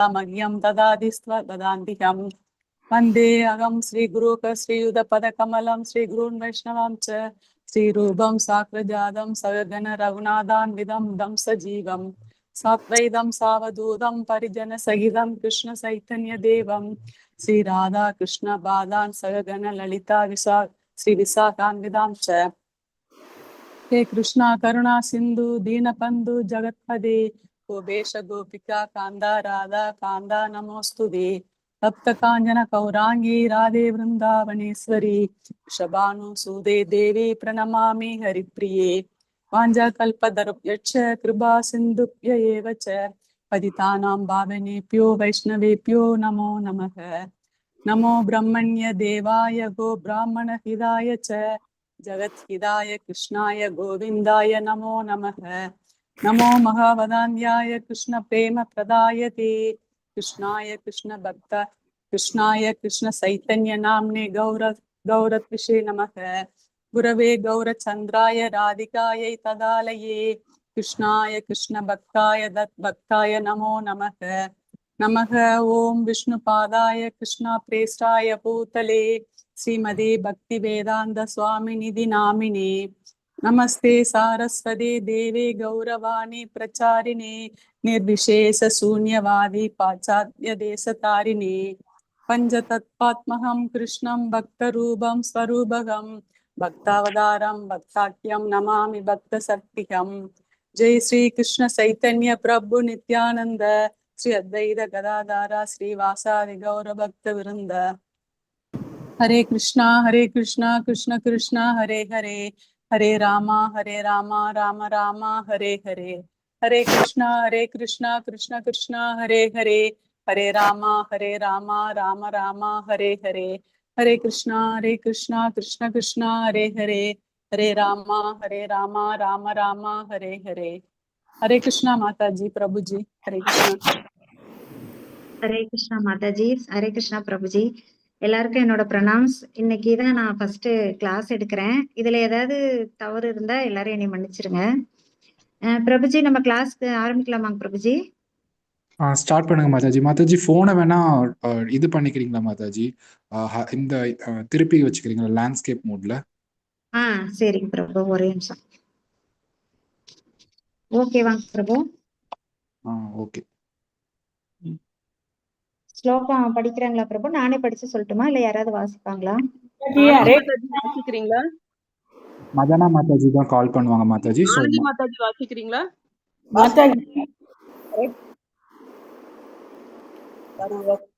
मह्यं ददान्तिहं वन्दे अहं श्रीगुरुक श्रीयुतपदकमलं श्रीगुरून् वैष्णवां च श्रीरूपं साग्रजातं सगगण रघुनाथान्वितं दं सजीवं सात्वैदं सावधूतं परिजनसहितं कृष्णचैतन्यदेवं श्रीराधा कृष्णपादान् सगगण ललिता श्रीविशाखान्वितां च हे कृष्णा करुणा सिंधु दीनबंधु जगत्पदे गोपेश गोपिका कांदा राधा कांदा नमोस्तुते तप्त कांचन कौरांगी राधे वृंदावनेश्वरी शबानुसूदे देवी प्रणमामि हरिप्रिये वाञ्छाकल्पतरुभ्यश्च कृपा सिन्धुभ्य एव च पतितानां पावनेभ्यो वैष्णवेभ्यो नमो नमः। नमो ब्रह्मण्य देवाय गो ब्राह्मण हिताय च जगद्हिताय कृष्णाय गोविन्दाय नमो नमः। नमो महावदान्याय कृष्ण प्रेम प्रदायते कृष्णाय कृष्ण भक्त कृष्णाय कृष्ण चैतन्य नाम्ने गौरत्विषे नमः। गुरवे गौरचन्द्राय राधिकायै तदालये कृष्णाय कृष्ण भक्ताय दत्भक्ताय नमो नमः। नमः ओं विष्णुपादाय कृष्ण प्रेष्ठाय भूतले श्रीमदे भक्ति वेदांत स्वामी निधि नामिने नमस्ते सारस्वती देवे गौरवाणी प्रचारिणे निर्विशेष शून्यवादी पाश्चात्य देशतारिणे पंचतत्त्वात्मकं कृष्णं भक्तरूपं स्वरूपकं भक्तावतारं भक्ताख्यं नमामि भक्तशक्तिकं। जय श्री कृष्ण चैतन्य प्रभु नित्यानंद श्री अद्वैत गदाधारा श्रीवासादि गौर भक्त वृंद। हरे कृष्णा कृष्ण कृष्णा हरे हरे हरे रामा राम राम हरे हरे। हरे कृष्णा कृष्ण कृष्णा हरे हरे हरे रामा राम राम हरे हरे। हरे कृष्णा कृष्ण कृष्णा हरे हरे हरे रामा राम राम हरे हरे। हरे कृष्णा माता जी प्रभु जी हरे कृष्णा। ஹரே கிருஷ்ணா மாதாஜி, ஹரே கிருஷ்ணா பிரபுஜி. எல்லாருக்கும் என்னோட ப்ரணாம்ஸ். இன்னைக்கு தான் நான் ஃபர்ஸ்ட் கிளாஸ் எடுக்கிறேன். இதுல ஏதாவது தவறு இருந்தா எல்லாரும் என்னை மன்னிச்சிருங்க. பிரபுஜி, நம்ம கிளாஸ்க்கு ஆரம்பிக்கலாமாங்க பிரபுஜி? ஸ்டார்ட் பண்ணுங்க மாதாஜி. மாதாஜி ஃபோனை வேணா இது பண்ணிக்கிறீங்களா மாதாஜி? இந்த திருப்பி வச்சுக்கிறீங்களா லேண்ட்ஸ்கேப் மோட்ல? சரிங்க பிரபு, ஒரே நிமிஷம். ஓகேவாங்க பிரபு? ஓகே. ஸ்லோகம் படிக்கிறாங்களா பிரபு? நானே படிச்சு சொல்லட்டுமா இல்ல யாராவது வாசிப்பாங்களா? வாசிக்கிறீங்களா? மதனா மாதாஜி தான் கால் பண்ணுவாங்க மாதாஜி. மாதாஜி வாசிக்கிறீங்களா?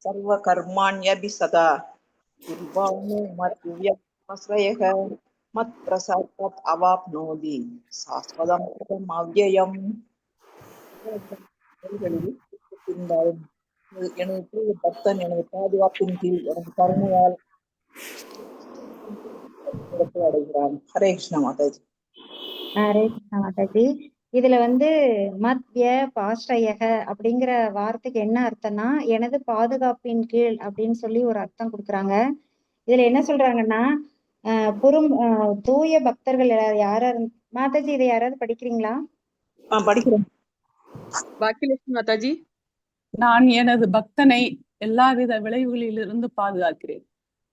सर्व कर्माण्यभि सदा कुर्वाणो मद्व्यश्रयः मत्प्रसादात् अवाप्नोति शाश्वतं पदम् अव्ययम्. எனது பக்தன் எனது பாதுகாப்பின் கீழ் எனது கருணையால் அடைகிறான். ஹரே கிருஷ்ண மாதாஜி. ஹரே கிருஷ்ணா மாதாஜி. இதுல மத்ய பாஸ்ரயக அப்படிங்கிற வார்த்தைக்கு என்ன அர்த்தம்னா எனது பாதுகாப்பின் கீழ் அப்படின்னு சொல்லி ஒரு அர்த்தம் கொடுக்குறாங்க. இதுல என்ன சொல்றாங்கன்னா தூய பக்தர்கள் யாரா மாதாஜி இதை யாராவது படிக்கிறீங்களா? படிக்கிறேன் மாதாஜி. நான் எனது பக்தனை எல்லாவித விளைவுகளிலிருந்து பாதுகாக்கிறேன்.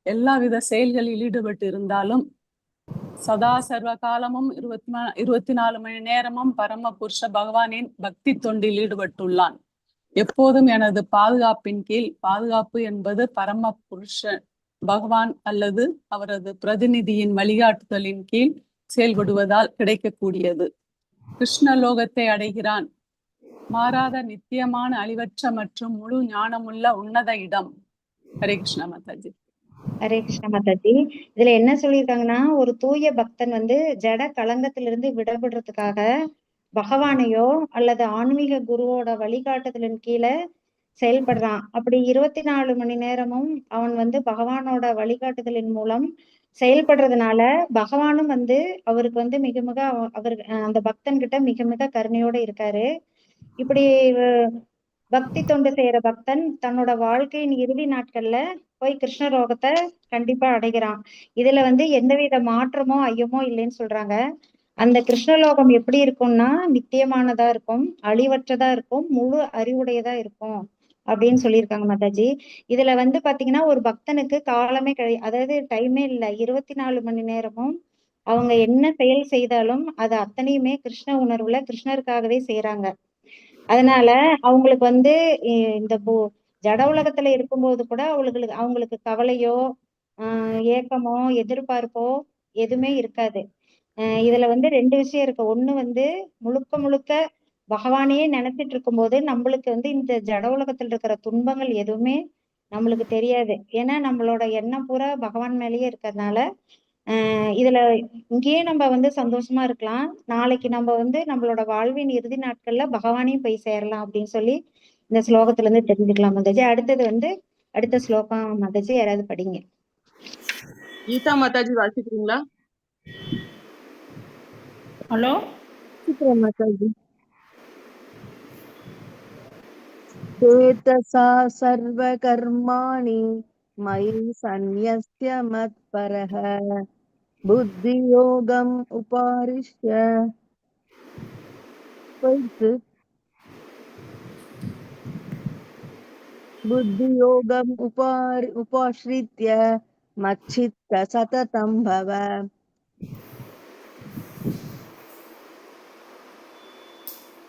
எல்லாவித செயல்களில் ஈடுபட்டு இருந்தாலும் சதா சர்வ காலமும் 24 மணி நேரமும் பரம புருஷ பகவானின் பக்தி தொண்டில் ஈடுபட்டுள்ளான். எப்போதும் எனது பாதுகாப்பின் கீழ். பாதுகாப்பு என்பது பரம புருஷ பகவான் அல்லது அவரது பிரதிநிதியின் வழிகாட்டுதலின் கீழ் செயல்படுவதால் கிடைக்கக்கூடியது. கிருஷ்ணலோகத்தை அடைகிறான். மாறாத நித்தியமான அழிவற்ற மற்றும் முழு ஞானமுள்ள உன்னத இடம். ஹரே கிருஷ்ணா மாதாஜி. ஹரே கிருஷ்ணா மாதாஜி. இதுல என்ன சொல்லியிருக்காங்கன்னா ஒரு தூய பக்தன் ஜட கலங்கத்திலிருந்து விடுபடுறதுக்காக பகவானையோ அல்லது ஆன்மீக குருவோட வழிகாட்டுதலின் கீழே செயல்படுறான். அப்படி 24 மணி நேரமும் அவன் பகவானோட வழிகாட்டுதலின் மூலம் செயல்படுறதுனால பகவானும் அவருக்கு மிக மிக அவர் அந்த பக்தன் கிட்ட மிக மிக கருணையோட இருக்காரு. இப்படி பக்தி தொண்டு செய்யற பக்தன் தன்னோட வாழ்க்கையின் இறுதி நாட்கள்ல போய் கிருஷ்ணலோகத்தை கண்டிப்பா அடைகிறான். இதுல எந்தவித மாற்றமோ ஐயமோ இல்லைன்னு சொல்றாங்க. அந்த கிருஷ்ணலோகம் எப்படி இருக்கும்னா நித்தியமானதா இருக்கும், அழிவற்றதா இருக்கும், முழு அறிவுடையதா இருக்கும் அப்படின்னு சொல்லியிருக்காங்க மாதாஜி. இதுல வந்து பாத்தீங்கன்னா ஒரு பக்தனுக்கு காலமே அதாவது டைமே இல்ல. 24 மணி நேரமும் அவங்க என்ன செயல் செய்தாலும் அது அத்தனையுமே கிருஷ்ண உணர்வுல கிருஷ்ணருக்காகவே செய்யறாங்க. அதனால அவங்களுக்கு வந்து இந்த ஜட உலகத்துல இருக்கும்போது கூட அவங்களுக்கு கவலையோ ஏக்கமோ எதிர்பார்ப்போ எதுவுமே இருக்காது. இதுல வந்து 2 விஷயம் இருக்கு. ஒண்ணு வந்து முழுக்க முழுக்க பகவானையே நினைச்சிட்டு இருக்கும்போது நம்மளுக்கு வந்து இந்த ஜட உலகத்துல இருக்கிற துன்பங்கள் எதுவுமே நம்மளுக்கு தெரியாது. ஏன்னா நம்மளோட எண்ணம் பூரா பகவான் மேலேயே இருக்கிறதுனால இதுல இங்கேயே நம்ம வந்து சந்தோஷமா இருக்கலாம். நாளைக்கு நம்ம வந்து நம்மளோட வாழ்வின் இறுதி நாட்கள்ல பகவானையும் போய் சேரலாம் அப்படின்னு சொல்லி இந்த ஸ்லோகத்துல இருந்து தெரிஞ்சுக்கலாம் மாதாஜி. அடுத்தது வந்து அடுத்த ஸ்லோகம் மாதாஜி, யாராவது படிங்க. கீதா மாதாஜி வாசிக்கிறீங்களா? ஹலோ மாதாஜி. चेतसा सर्वकर्माणि मयि सन्न्यस्य मत्परः बुद्धियोगम् उपाश्रित्य मच्चित्त सततं भव.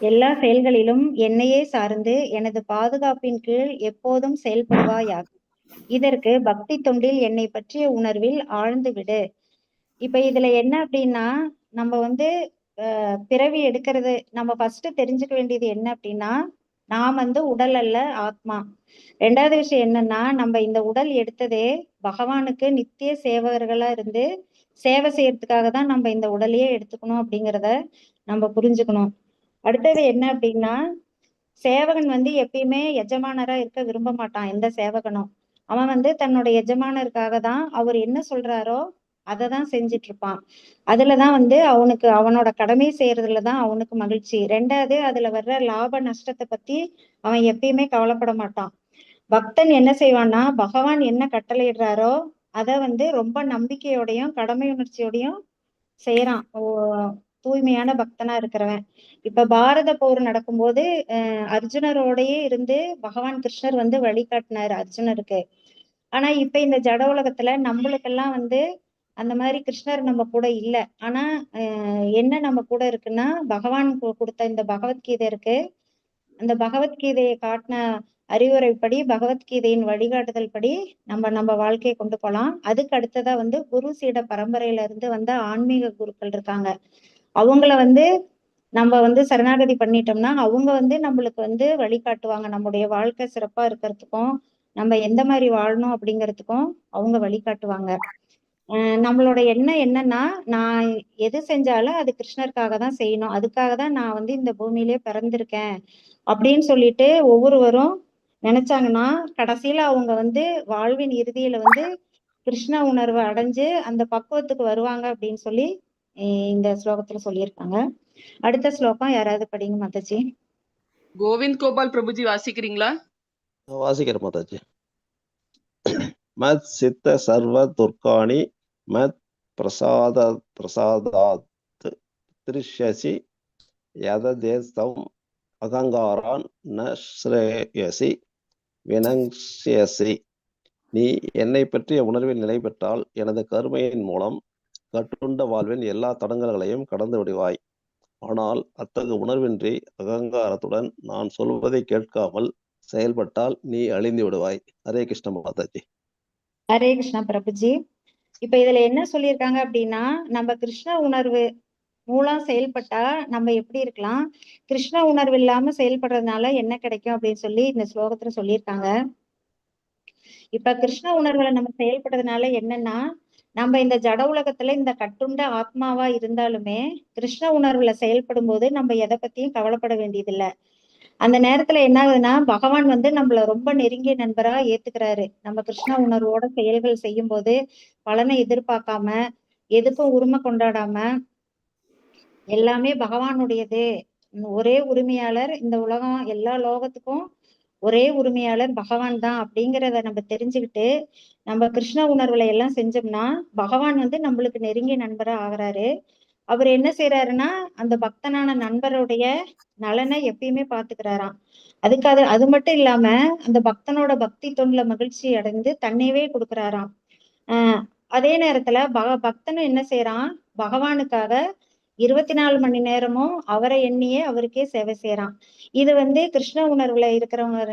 எல்லா செயல்களிலும் என்னையே சார்ந்து எனது பாதுகாப்பின் கீழ் எப்போதும் செயல்படுவாயாக. இதற்கு பக்தி தொண்டில் என்னை பற்றிய உணர்வில் ஆழ்ந்து விடு. இப்ப இதுல என்ன அப்படின்னா, நம்ம வந்து பிறவி எடுக்கிறது நம்ம ஃபர்ஸ்ட் தெரிஞ்சுக்க வேண்டியது என்ன அப்படின்னா, நான் வந்து உடல் அல்ல ஆத்மா. 2வது விஷயம் என்னன்னா, நம்ம இந்த உடல் எடுத்ததே பகவானுக்கு நித்திய சேவகர்களா இருந்து சேவை செய்யறதுக்காக தான் நம்ம இந்த உடலையே எடுத்துக்கணும் அப்படிங்கிறத நம்ம புரிஞ்சுக்கணும். அடுத்தது என்ன அப்படின்னா, சேவகன் வந்து எப்பயுமே எஜமானரா இருக்க விரும்ப மாட்டான். எந்த சேவகனும் அவன் வந்து தன்னோட எஜமானருக்காக தான் அவர் என்ன சொல்றாரோ அதை தான் செஞ்சிட்டு இருப்பான். அதுலதான் வந்து அவனுக்கு அவனோட கடமை செய்யறதுலதான் அவனுக்கு மகிழ்ச்சி. 2வது அதுல வர்ற லாப நஷ்டத்தை பத்தி அவன் எப்பயுமே கவலைப்பட மாட்டான். பக்தன் என்ன செய்வான்னா, பகவான் என்ன கட்டளையிடுறாரோ அத வந்து ரொம்ப நம்பிக்கையோடையும் கடமை உணர்ச்சியோடையும் செய்யறான். தூய்மையான பக்தனா இருக்கிறவன். இப்ப பாரத போர் நடக்கும்போது அர்ஜுனரோடயே இருந்து பகவான் கிருஷ்ணர் வந்து வழிகாட்டினாரு அர்ஜுனருக்கு. ஆனா இப்ப இந்த ஜட உலகத்துல நம்மளுக்கெல்லாம் வந்து அந்த மாதிரி கிருஷ்ணர் நம்ம கூட இல்ல. ஆனா என்ன நம்ம கூட இருக்குன்னா, பகவான் கொடுத்த இந்த பகவத்கீதை இருக்கு. அந்த பகவத்கீதையை காட்டின அறிவுரைப்படி பகவத்கீதையின் வழிகாட்டுதல் படி நம்ம வாழ்க்கையை கொண்டு போகலாம். அதுக்கு அடுத்ததா வந்து குரு சீட பரம்பரையில இருந்து வந்த ஆன்மீக குருக்கள் இருக்காங்க. அவங்கள வந்து நம்ம வந்து சரணாகதி பண்ணிட்டோம்னா அவங்க வந்து நம்மளுக்கு வந்து வழிகாட்டுவாங்க. நம்முடைய வாழ்க்கை சிறப்பா இருக்கிறதுக்கும் நம்ம எந்த மாதிரி வாழணும் அப்படிங்கிறதுக்கும் அவங்க வழிகாட்டுவாங்க. நம்மளோட எண்ணம் என்னன்னா, நான் எது செஞ்சாலும் அது கிருஷ்ணருக்காக தான் செய்யணும். அதுக்காக தான் நான் வந்து இந்த பூமியிலே பிறந்திருக்கேன் அப்படின்னு சொல்லிட்டு ஒவ்வொருவரும் நினைச்சாங்கன்னா கடைசியில அவங்க வந்து வாழ்வின் இறுதியில வந்து கிருஷ்ண உணர்வை அடைஞ்சு அந்த பக்குவத்துக்கு வருவாங்க அப்படின்னு சொல்லி இந்த ஸ்லோகத்துல சொல்லியிருக்காங்க. அடுத்த ஸ்லோகம் யாராவது படிங்க மாதாஜி. கோவிந்த் கோபால் பிரபுஜி வாசிக்கிறீங்களா? வாசிக்கிறேன் மாதாஜி. மத் சித்த சர்வ துர்காணி மத் பிரசாதாத் திருஷ்யசி யததேஸ்தம் அகங்காரான் ந ஸ்ரேயசி வினங்ஸ்யசி. நீ என்னை பற்றிய உணர்வில் நிலை பெற்றால் எனது கருமையின் மூலம் கட்டுண்ட வாழ்வின் எல்லா தடங்கல்களையும் கடந்து விடுவாய். ஆனால் அத்தகைய உணர்வின்றி அகங்காரத்துடன் நான் சொல்வதை கேட்காமல் செயல்பட்டால் நீ அழிந்து விடுவாய். ஹரே கிருஷ்ண மாதாஜி. ஹரே கிருஷ்ணா பிரபுஜி. இப்ப இதுல என்ன சொல்லியிருக்காங்க அப்படின்னா, நம்ம கிருஷ்ண உணர்வு மூலம் செயல்பட்டா நம்ம எப்படி இருக்கலாம், கிருஷ்ண உணர்வு இல்லாம செயல்படுறதுனால என்ன கிடைக்கும் அப்படின்னு சொல்லி இந்த ஸ்லோகத்துல சொல்லியிருக்காங்க. இப்ப கிருஷ்ண உணர்வுல நம்ம செயல்படுறதுனால என்னன்னா, நம்ம இந்த ஜட உலகத்துல இந்த கட்டுண்ட ஆத்மாவா இருந்தாலுமே கிருஷ்ண உணர்வுல செயல்படும் போது நம்ம எதை பத்தியும் கவலைப்பட வேண்டியதில்லை. அந்த நேரத்துல என்ன ஆகுதுன்னா, பகவான் வந்து நம்மள ரொம்ப நெருங்கிய நண்பரா ஏத்துக்கிறாரு. நம்ம கிருஷ்ண உணர்வோட செயல்கள் செய்யும் போது பலனை எதிர்பார்க்காம எதுக்கும் உரிமை கொண்டாடாம எல்லாமே பகவானுடையது, ஒரே உரிமையாளர், இந்த உலகம் எல்லா லோகத்துக்கும் ஒரே உரிமையாளர் பகவான் தான் அப்படிங்கிறத நம்ம தெரிஞ்சுக்கிட்டு நம்ம கிருஷ்ண உணர்வுல எல்லாம் செஞ்சோம்னா பகவான் வந்து நம்மளுக்கு நெருங்கிய நண்பரா ஆகுறாரு. அவர் என்ன செய்யறாருன்னா அந்த பக்தனான நண்பருடைய நலனை எப்பயுமே பாத்துக்கிறாராம். அது மட்டும் இல்லாம அந்த பக்தனோட பக்தி தொண்டுல மகிழ்ச்சி அடைந்து தன்னையவே கொடுக்கிறாராம். அதே நேரத்துல பக்தனும் என்ன செய்யறான், பகவானுக்காக 24 மணி நேரமும் அவரை எண்ணியே அவருக்கே சேவை செய்யறான். இது கிருஷ்ண உணர்வுல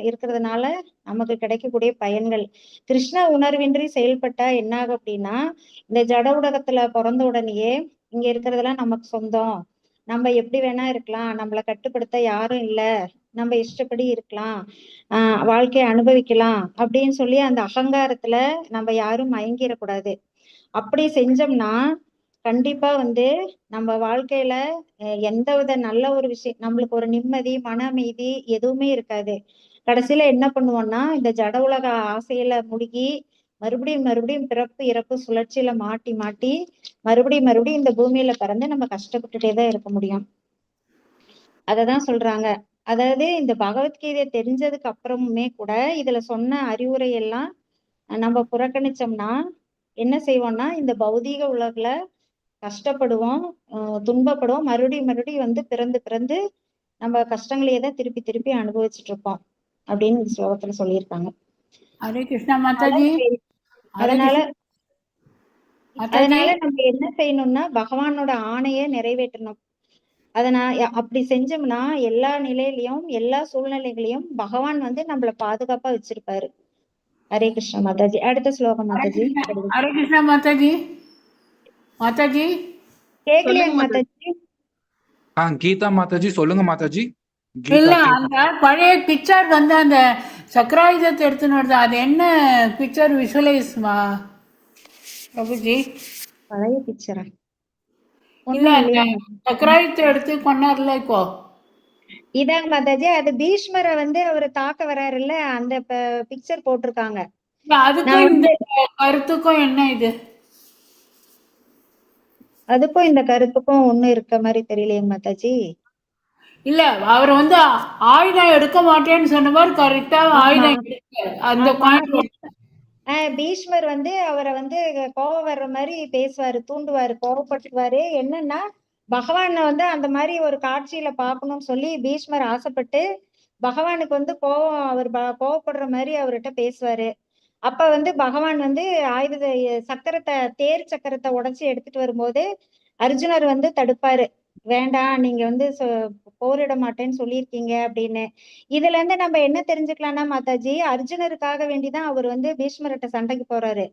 இருக்கிறதுனால நமக்கு கிடைக்கக்கூடிய பயன்கள். கிருஷ்ண உணர்வின்றி செயல்பட்டா என்ன ஆகும் அப்படின்னா, இந்த ஜட உலகத்துல பிறந்த உடனேயே இங்க இருக்கிறதெல்லாம் நமக்கு சொந்தம், நம்ம எப்படி வேணா இருக்கலாம், நம்மளை கட்டுப்படுத்த யாரும் இல்ல, நம்ம இஷ்டப்படி இருக்கலாம், வாழ்க்கையை அனுபவிக்கலாம் அப்படின்னு சொல்லி அந்த அகங்காரத்துல நம்ம யாரும் மயங்கிடக்கூடாது. அப்படி செஞ்சோம்னா கண்டிப்பா நம்ம வாழ்க்கையில எந்தவித நல்ல ஒரு விஷயம், நம்மளுக்கு ஒரு நிம்மதி, மன அமைதி எதுவுமே இருக்காது. கடைசியில என்ன பண்ணுவோம்னா, இந்த ஜட உலக ஆசையில முழுகி மறுபடியும் பிறப்பு இறப்பு சுழற்சியில மாட்டி மறுபடியும் இந்த பூமியில பிறந்து நம்ம கஷ்டப்பட்டுட்டேதான் இருக்க முடியும். அததான் சொல்றாங்க. அதாவது இந்த பகவத்கீதையை தெரிஞ்சதுக்கு அப்புறமுமே கூட இதுல சொன்ன அறிவுரை எல்லாம் நம்ம புறக்கணிச்சோம்னா என்ன செய்வோம்னா, இந்த பௌதீக உலகுல கஷ்டப்படுவோம், துன்பப்படுவோம், மறுபடியும் பிறந்து நம்ம கஷ்டங்களையே தான் திருப்பி அனுபவிச்சுட்டு இருப்போம் அப்படின்னு இந்த ஸ்லோகத்துல சொல்லியிருக்காங்க. ஹரே கிருஷ்ணா மாதாஜி. அதனால நம்ம என்ன செய்யணும்னா பகவானோட ஆணையை நிறைவேற்றணும். அப்படி செஞ்சோம்னா எல்லா நிலையிலையும் எல்லா சூழ்நிலைகளையும் பகவான் நம்மள பாதுகாப்பா வச்சிருப்பாரு. ஹரே கிருஷ்ணா மாதாஜி. அடுத்த ஸ்லோகம் மாதாஜி. ஹரே கிருஷ்ணா மாதாஜி. மாதாஜி கேக்கலையாங்க மாதாஜி? கீதா மாதாஜி சொல்லுங்க மாதாஜி. இல்ல, அந்த பழைய பிக்சர் அந்த சக்கராயுதத்தை எடுத்துன்னு வருது, அது என்ன பிக்சர் விசுவலைஸ் பிரபுஜி? பழைய பிக்சரா? இல்ல, சக்கராயுதத்தை எடுத்து கொண்டாருல இப்போ. இதாங்க மாதாஜி, அது பீஷ்மரை அவரை தாக்க வராருல்ல, அந்த பிக்சர் போட்டிருக்காங்க. அதுக்கும் இந்த கருத்துக்கும் என்ன இது? அதுக்கும் இந்த கருத்துக்கும் ஒண்ணு இருக்க மாதிரி தெரியலையே மாதாஜி. இல்ல, அவர் ஆயுதம் எடுக்க மாட்டேன்னு சொன்ன மாதிரி கரெக்டா ஆயுதம் அந்த பாயிண்ட். பீஷ்மர் அவரை கோபம் வர்ற மாதிரி பேசுவாரு, தூண்டுவாரு, கோபப்பட்டுவாரு. என்னன்னா பகவான அந்த மாதிரி ஒரு காட்சியில பாக்கணும்னு சொல்லி பீஷ்மர் ஆசைப்பட்டு பகவானுக்கு கோபம், அவர் கோபப்படுற மாதிரி அவர்கிட்ட பேசுவாரு. அப்ப பகவான் சக்கரத்தை, தேர் சக்கரத்தை உடைச்சு எடுத்துட்டு வரும்போது அர்ஜுனர் தடுப்பாரு. வேண்டாம், நீங்க போரிட மாட்டேன்னு சொல்லியிருக்கீங்க அப்படின்னு. இதுல இருந்து நம்ம என்ன தெரிஞ்சுக்கலாம்னா மாதாஜி, அர்ஜுனருக்காக வேண்டிதான் அவர் பீஷ்மர்கிட்ட சண்டைக்கு போறாரு.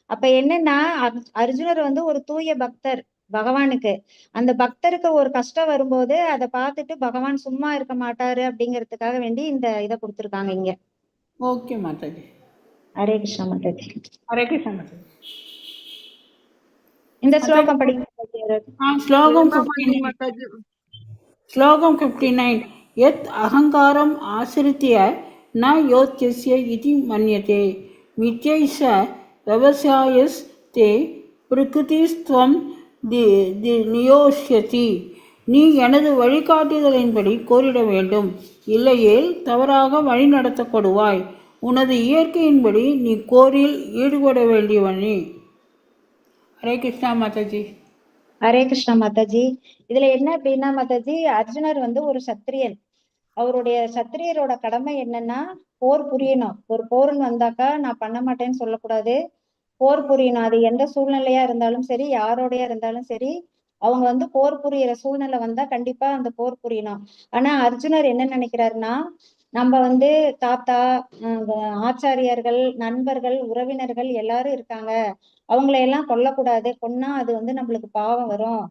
அப்ப என்னன்னா அர்ஜுனர் ஒரு தூய பக்தர் பகவானுக்கு. அந்த பக்தருக்கு ஒரு கஷ்டம் வரும்போது அதை பார்த்துட்டு பகவான் சும்மா இருக்க மாட்டாரு அப்படிங்கிறதுக்காக வேண்டி இந்த இதை கொடுத்திருக்காங்க இங்க. ஓகே மாதாஜி. ஹரே கிருஷ்ணா மாதாஜி. ஹரே கிருஷ்ணா மாதாஜி. இந்த ஸ்லோகம் படிங்க. ஸ்லோகம் 59. யத் அகங்காரம் ஆசிரித்ய ந யோத்யஸ்ய இதி மன்யதே மித்யைஷ விவசாயஸ் தே பிரகிருதிஸ்த்வம் நியோஷ்யதி. நீ எனது வழிகாட்டுதலின்படி கோரிட வேண்டும், இல்லையேல் தவறாக வழி நடத்தப்படுவாய். உனது இயற்கையின்படி நீ கோரில் ஈடுபட வேண்டியவனே. ஹரே கிருஷ்ணா மாதாஜி. ஹரே கிருஷ்ணா மாதாஜி. இதுல என்ன அப்படின்னா மாதாஜி, அர்ஜுனர் ஒரு சத்திரியன். அவருடைய சத்திரியரோட கடமை என்னன்னா போர் புரியணும். ஒரு போர்னு வந்தாக்கா நான் பண்ண மாட்டேன்னு சொல்லக்கூடாது, போர் புரியணும். அது எந்த சூழ்நிலையா இருந்தாலும் சரி, யாரோடையா இருந்தாலும் சரி, அவங்க போர் புரியிற சூழ்நிலை வந்தா கண்டிப்பா அந்த போர் புரியணும். ஆனா அர்ஜுனர் என்ன நினைக்கிறாருன்னா, நம்ம தாத்தா, ஆச்சாரியார்கள், நண்பர்கள், உறவினர்கள் எல்லாரும் இருக்காங்க, அவங்களையெல்லாம் கொல்லக்கூடாது, கொன்னா அது நம்மளுக்கு பாவம் வரும்,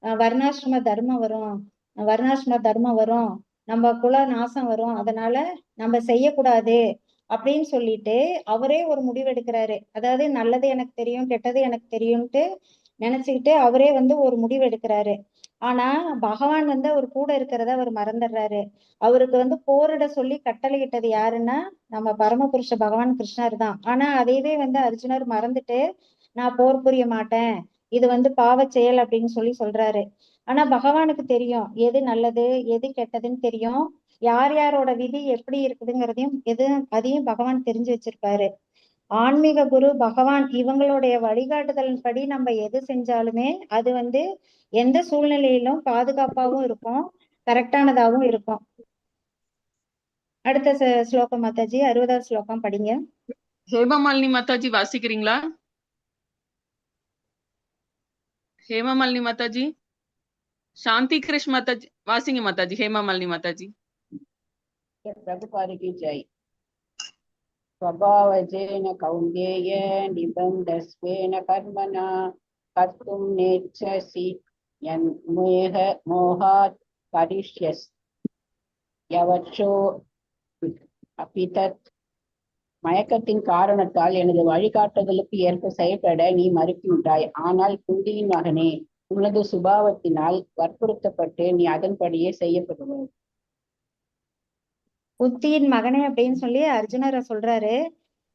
வர்ணாசிரம தர்மம் வரும், நம்ம குல நாசம் வரும், அதனால நம்ம செய்யக்கூடாது அப்படின்னு சொல்லிட்டு அவரே ஒரு முடிவு எடுக்கிறாரு. அதாவது நல்லது எனக்கு தெரியும், கெட்டது எனக்கு தெரியும்ட்டு நினைச்சுக்கிட்டு அவரே ஒரு முடிவு எடுக்கிறாரு. ஆனா பகவான் அவர் கூட இருக்கிறத அவர் மறந்துடுறாரு. அவருக்கு போரிட சொல்லி கட்டளையிட்டது யாருன்னா நம்ம பரமபுருஷ பகவான் கிருஷ்ணர் தான். ஆனா அதையவே அர்ஜுனர் மறந்துட்டு நான் போர் புரிய மாட்டேன், இது பாவ செயல் அப்படின்னு சொல்றாரு. ஆனா பகவானுக்கு தெரியும் எது நல்லது எது கெட்டதுன்னு தெரியும், யார் யாரோட விதி எப்படி இருக்குதுங்கிறதையும் அதையும் பகவான் தெரிஞ்சு வச்சிருப்பாரு. ஆன்மீக குரு பகவான் இவங்களுடைய வழிகாட்டுதலின்படி நம்ம எது செஞ்சாலுமே அது வந்து எந்த சூழ்நிலையிலும் பாதுகாப்பாகவும் இருக்கும், கரெக்டானதாகவும் இருக்கும். அடுத்த ஸ்லோகம் மாதாஜி, 60வது ஸ்லோகம் படிங்க. ஹேமமாலினி மாதாஜி வாசிக்கிறீங்களா? ஹேமமாலினி மாதாஜி, சாந்தி கிருஷ் மாதாஜி வாசிங்க மாதாஜி. ஹேமமாலினி மாதாஜி. प्रभुपाद की जय। स्वभावजेन कौन्तेय निबन्धस्वेन कर्मणा कर्तुं नेच्छसि मोहात् करिष्यसि यवचो अपि तत् மயக்கத்தின் காரணத்தால் எனது வழிகாட்டுதலுக்கு ஏற்ப செயல்பட நீ மறுக்கின்றாய். ஆனால் குந்தியின் மகனே, உனது சுபாவத்தினால் வற்புறுத்தப்பட்டு நீ அதன்படியே செய்யப்படுவாய். புத்தியின் மகனே அப்படின்னு சொல்லி அர்ஜுனரை சொல்றாரு.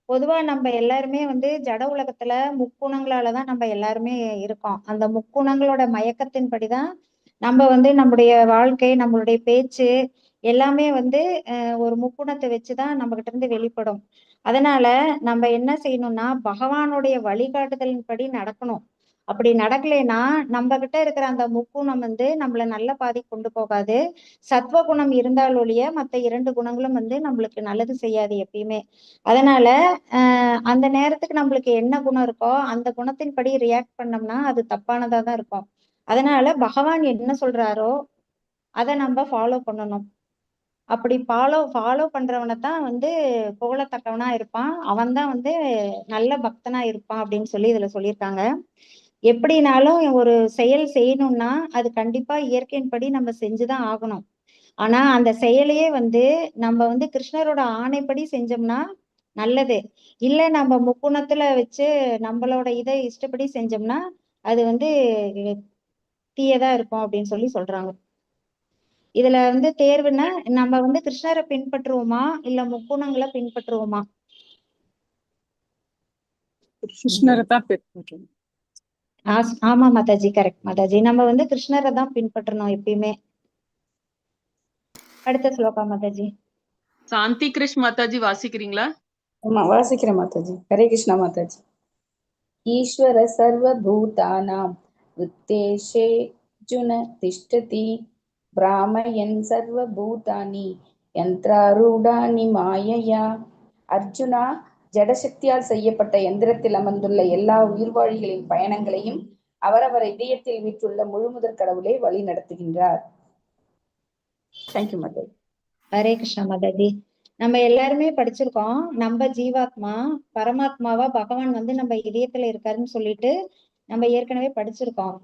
பொதுவா நம்ம எல்லாருமே வந்து ஜட உலகத்துல முக்குணங்களாலதான் நம்ம எல்லாருமே இருக்கோம். அந்த முக்குணங்களோட மயக்கத்தின்படிதான் நம்ம வந்து நம்முடைய வாழ்க்கை, நம்மளுடைய பேச்சு எல்லாமே வந்து ஒரு முக்குணத்தை வச்சுதான் நம்ம கிட்ட இருந்து வெளிப்படும். அதனால நம்ம என்ன செய்யணும்னா பகவானுடைய வழிகாட்டுதலின்படி நடக்கணும். அப்படி நடக்கலைன்னா நம்ம கிட்ட இருக்கிற அந்த முக்குணம் வந்து நம்மள நல்ல பாதை கொண்டு போகாது. சத்வ குணம் இருந்தால் ஒழிய மற்ற 2 குணங்களும் வந்து நம்மளுக்கு நல்லது செய்யாது எப்பயுமே. அதனால அந்த நேரத்துக்கு நம்மளுக்கு என்ன குணம் இருக்கோ அந்த குணத்தின்படி ரியாக்ட் பண்ணோம்னா அது தப்பானதா தான் இருக்கும். அதனால பகவான் என்ன சொல்றாரோ அதை நம்ம ஃபாலோ பண்ணணும். அப்படி ஃபாலோ பண்றவனை தான் வந்து புகழத்தக்கவனா இருப்பான், அவன் தான் வந்து நல்ல பக்தனா இருப்பான் அப்படின்னு சொல்லி இதுல சொல்லியிருக்காங்க. எப்படினாலும் ஒரு செயல் செய்யணும்னா அது கண்டிப்பா இயற்கையின்படி நம்ம செஞ்சுதான் ஆகணும். ஆனா அந்த செயலையே வந்து நம்ம வந்து கிருஷ்ணரோட ஆணைப்படி செஞ்சோம்னா நல்லது. இல்ல நம்ம முக்குணத்துல வச்சு நம்மளோட இதை இஷ்டப்படி செஞ்சோம்னா அது வந்து தீயதா இருக்கும் அப்படின்னு சொல்லி சொல்றாங்க. இதுல வந்து தேர்வுன்னா நம்ம வந்து கிருஷ்ணரை பின்பற்றுவோமா இல்ல முக்குணங்களை பின்பற்றுவோமா? கிருஷ்ணரை தான் பின்பற்றணும். ஆமா மாதாஜி, கரெக்ட் மாதாஜி. நம்ம வந்து கிருஷ்ணரை தான் பின்பற்றணும் எப்பயுமே. அடுத்த ஸ்லோகா மாதாஜி. சாந்தி கிருஷ் மாதாஜி வாசிக்கிறீங்களா? ஆமா வாசிக்கிறேன் மாதாஜி. ஹரே கிருஷ்ணா மாதாஜி. ஈஸ்வர சர்வபூதானாம் உத்தேஷேர்ஜுன திஷ்டதி பிராமயன் சர்வபூதானி யந்திராரூடானி மாயையா. அர்ஜுனா, ஜடசக்தியால் செய்யப்பட்ட எந்திரத்தில் அமர்ந்துள்ள எல்லா உயிர்வாழிகளின் பயணங்களையும் அவரவர் இதயத்தில் வீற்றுள்ள முழுமுதற் கடவுளை வழி நடத்துகின்றார். தேங்க்யூ மாதாஜி. ஹரே கிருஷ்ணா மாதாஜி. நம்ம எல்லாருமே படிச்சிருக்கோம், நம்ம ஜீவாத்மா பரமாத்மாவா பகவான் வந்து நம்ம இதயத்துல இருக்காருன்னு சொல்லிட்டு நம்ம ஏற்கனவே படிச்சிருக்கோம்.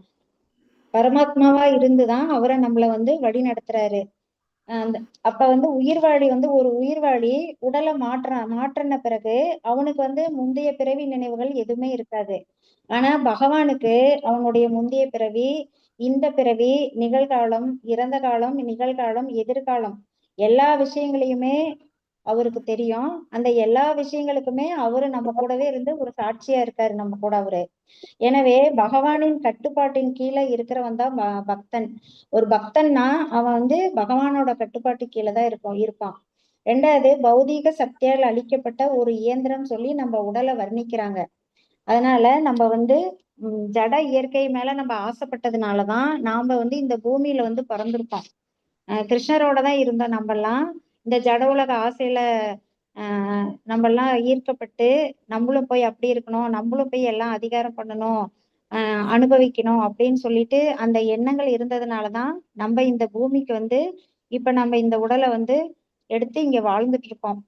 பரமாத்மாவா இருந்துதான் அவரை நம்மள வந்து வழி நடத்துறாரு. அப்ப வந்து உயிர்வாழி வந்து ஒரு உயிர்வாழி உடலை மாற்றின பிறகு அவனுக்கு வந்து முந்தைய பிறவி நினைவுகள் எதுவுமே இருக்காது. ஆனா பகவானுக்கு அவனுடைய முந்தைய பிறவி, இந்த பிறவி, நிகழ்காலம், இறந்த காலம், நிகழ்காலம், எதிர்காலம் எல்லா விஷயங்களையுமே அவருக்கு தெரியும். அந்த எல்லா விஷயங்களுக்குமே அவரு நம்ம கூடவே இருந்து ஒரு சாட்சியா இருக்காரு நம்ம கூட அவரு. எனவே பகவானின் கட்டுப்பாட்டின் கீழே இருக்கிறவன் தான் பக்தன். ஒரு பக்தன்னா அவன் வந்து பகவானோட கட்டுப்பாட்டு கீழே தான் இருப்பான். 2வது, பௌதீக சக்தியால் அளிக்கப்பட்ட ஒரு இயந்திரம் சொல்லி நம்ம உடலை வர்ணிக்கிறாங்க. அதனால நம்ம வந்து ஜட இயற்கை மேல நம்ம ஆசைப்பட்டதுனாலதான் நாம வந்து இந்த பூமியில வந்து பிறந்திருக்கோம். கிருஷ்ணரோட தான் இருந்தோம் நம்மெல்லாம். இந்த ஜட உலக ஆசையில நம்ம எல்லாம் ஈர்க்கப்பட்டு நம்மளும் போய் அப்படி இருக்கணும், நம்மளும் போய் எல்லாம் அதிகாரம் பண்ணணும், அனுபவிக்கணும் அப்படின்னு சொல்லிட்டு அந்த எண்ணங்கள் இருந்ததுனாலதான் நம்ம இந்த பூமிக்கு வந்து இப்ப நம்ம இந்த உடலை வந்து எடுத்து இங்க வாழ்ந்துட்டு இருக்கோம்.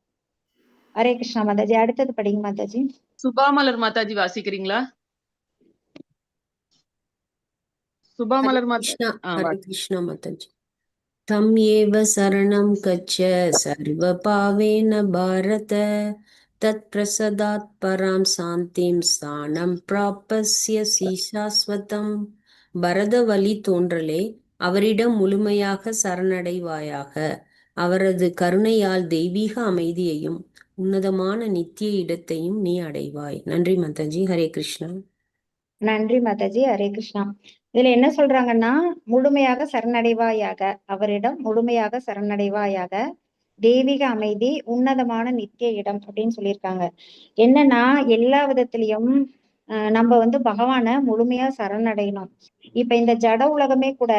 ஹரே கிருஷ்ணா மாதாஜி. அடுத்தது படிங்க மாதாஜி. சுபாமலர் மாதாஜி வாசிக்கிறீங்களா? சுபாமலர் ஹரே கிருஷ்ணா மாதாஜி. தம் ஏவ சரணம் கச்ச சர்வ பாவேன பாரத தத் பிரசதாத் பராம் சாந்திம் ஸ்தானம் பிராபஸ்யசி சாஸ்வதம். பரத வழி தோன்றலே, அவரிடம் முழுமையாக சரணடைவாயாக. அவரது கருணையால் தெய்வீக அமைதியையும் உன்னதமான நித்திய இடத்தையும் நீ அடைவாய். நன்றி மாதாஜி. ஹரே கிருஷ்ணா. நன்றி மாதாஜி. ஹரே கிருஷ்ணா. இதுல என்ன சொல்றாங்கன்னா முழுமையாக சரணடைவாயாக, அவரிடம் முழுமையாக சரணடைவாயாக. தெய்வீக அமைதி, உன்னதமான நித்திய இடம் அப்படின்னு சொல்லியிருக்காங்க. என்னன்னா எல்லா விதத்திலையும் நம்ம வந்து பகவானை முழுமையா சரணடையணும். இப்ப இந்த ஜட உலகமே கூட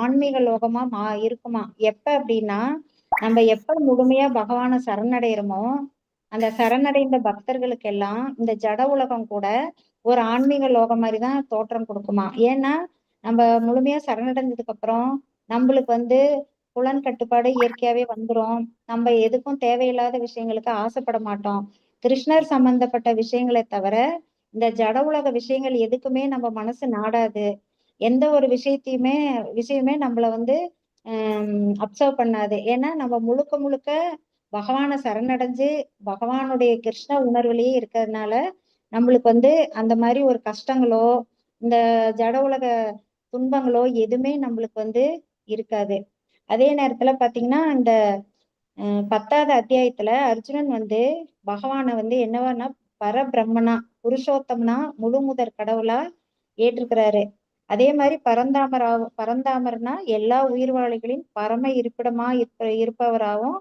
ஆன்மீக லோகமா இருக்குமா? எப்ப அப்படின்னா நம்ம எப்ப முழுமையா பகவானை சரணடைகிறோமோ அந்த சரணடைந்த பக்தர்களுக்கெல்லாம் இந்த ஜட உலகம் கூட ஒரு ஆன்மீக லோகம் மாதிரிதான் தோற்றம் கொடுக்குமா. ஏன்னா நம்ம முழுமையா சரணடைஞ்சதுக்கு அப்புறம் நம்மளுக்கு வந்து புலன் கட்டுப்பாடு இயற்கையாவே வந்துரும். நம்ம எதுக்கும் தேவையில்லாத விஷயங்களுக்கு ஆசைப்பட மாட்டோம். கிருஷ்ணர் சம்பந்தப்பட்ட விஷயங்களை தவிர இந்த ஜட உலக விஷயங்கள் எதுக்குமே நம்ம மனசு நாடாது. எந்த ஒரு விஷயமே நம்மள வந்து அப்சர்வ் பண்ணாது. ஏன்னா நம்ம முழுக்க முழுக்க பகவானை சரணடைஞ்சு பகவானுடைய கிருஷ்ண உணர்வுலயே இருக்கிறதுனால நம்மளுக்கு வந்து அந்த மாதிரி ஒரு கஷ்டங்களோ இந்த ஜட உலக துன்பங்களோ எதுவுமே நம்மளுக்கு வந்து இருக்காது. அதே நேரத்துல பாத்தீங்கன்னா இந்த 10வது அத்தியாயத்துல அர்ஜுனன் வந்து பகவானை வந்து என்னவானா பரபிரம்மனா புருஷோத்தம்னா முழுமுதற் கடவுளா ஏற்றிருக்கிறாரு. அதே மாதிரி பரந்தாமர்னா எல்லா உயிர்வாழிகளின் பரம இருப்பிடமா இருப்பவராகவும்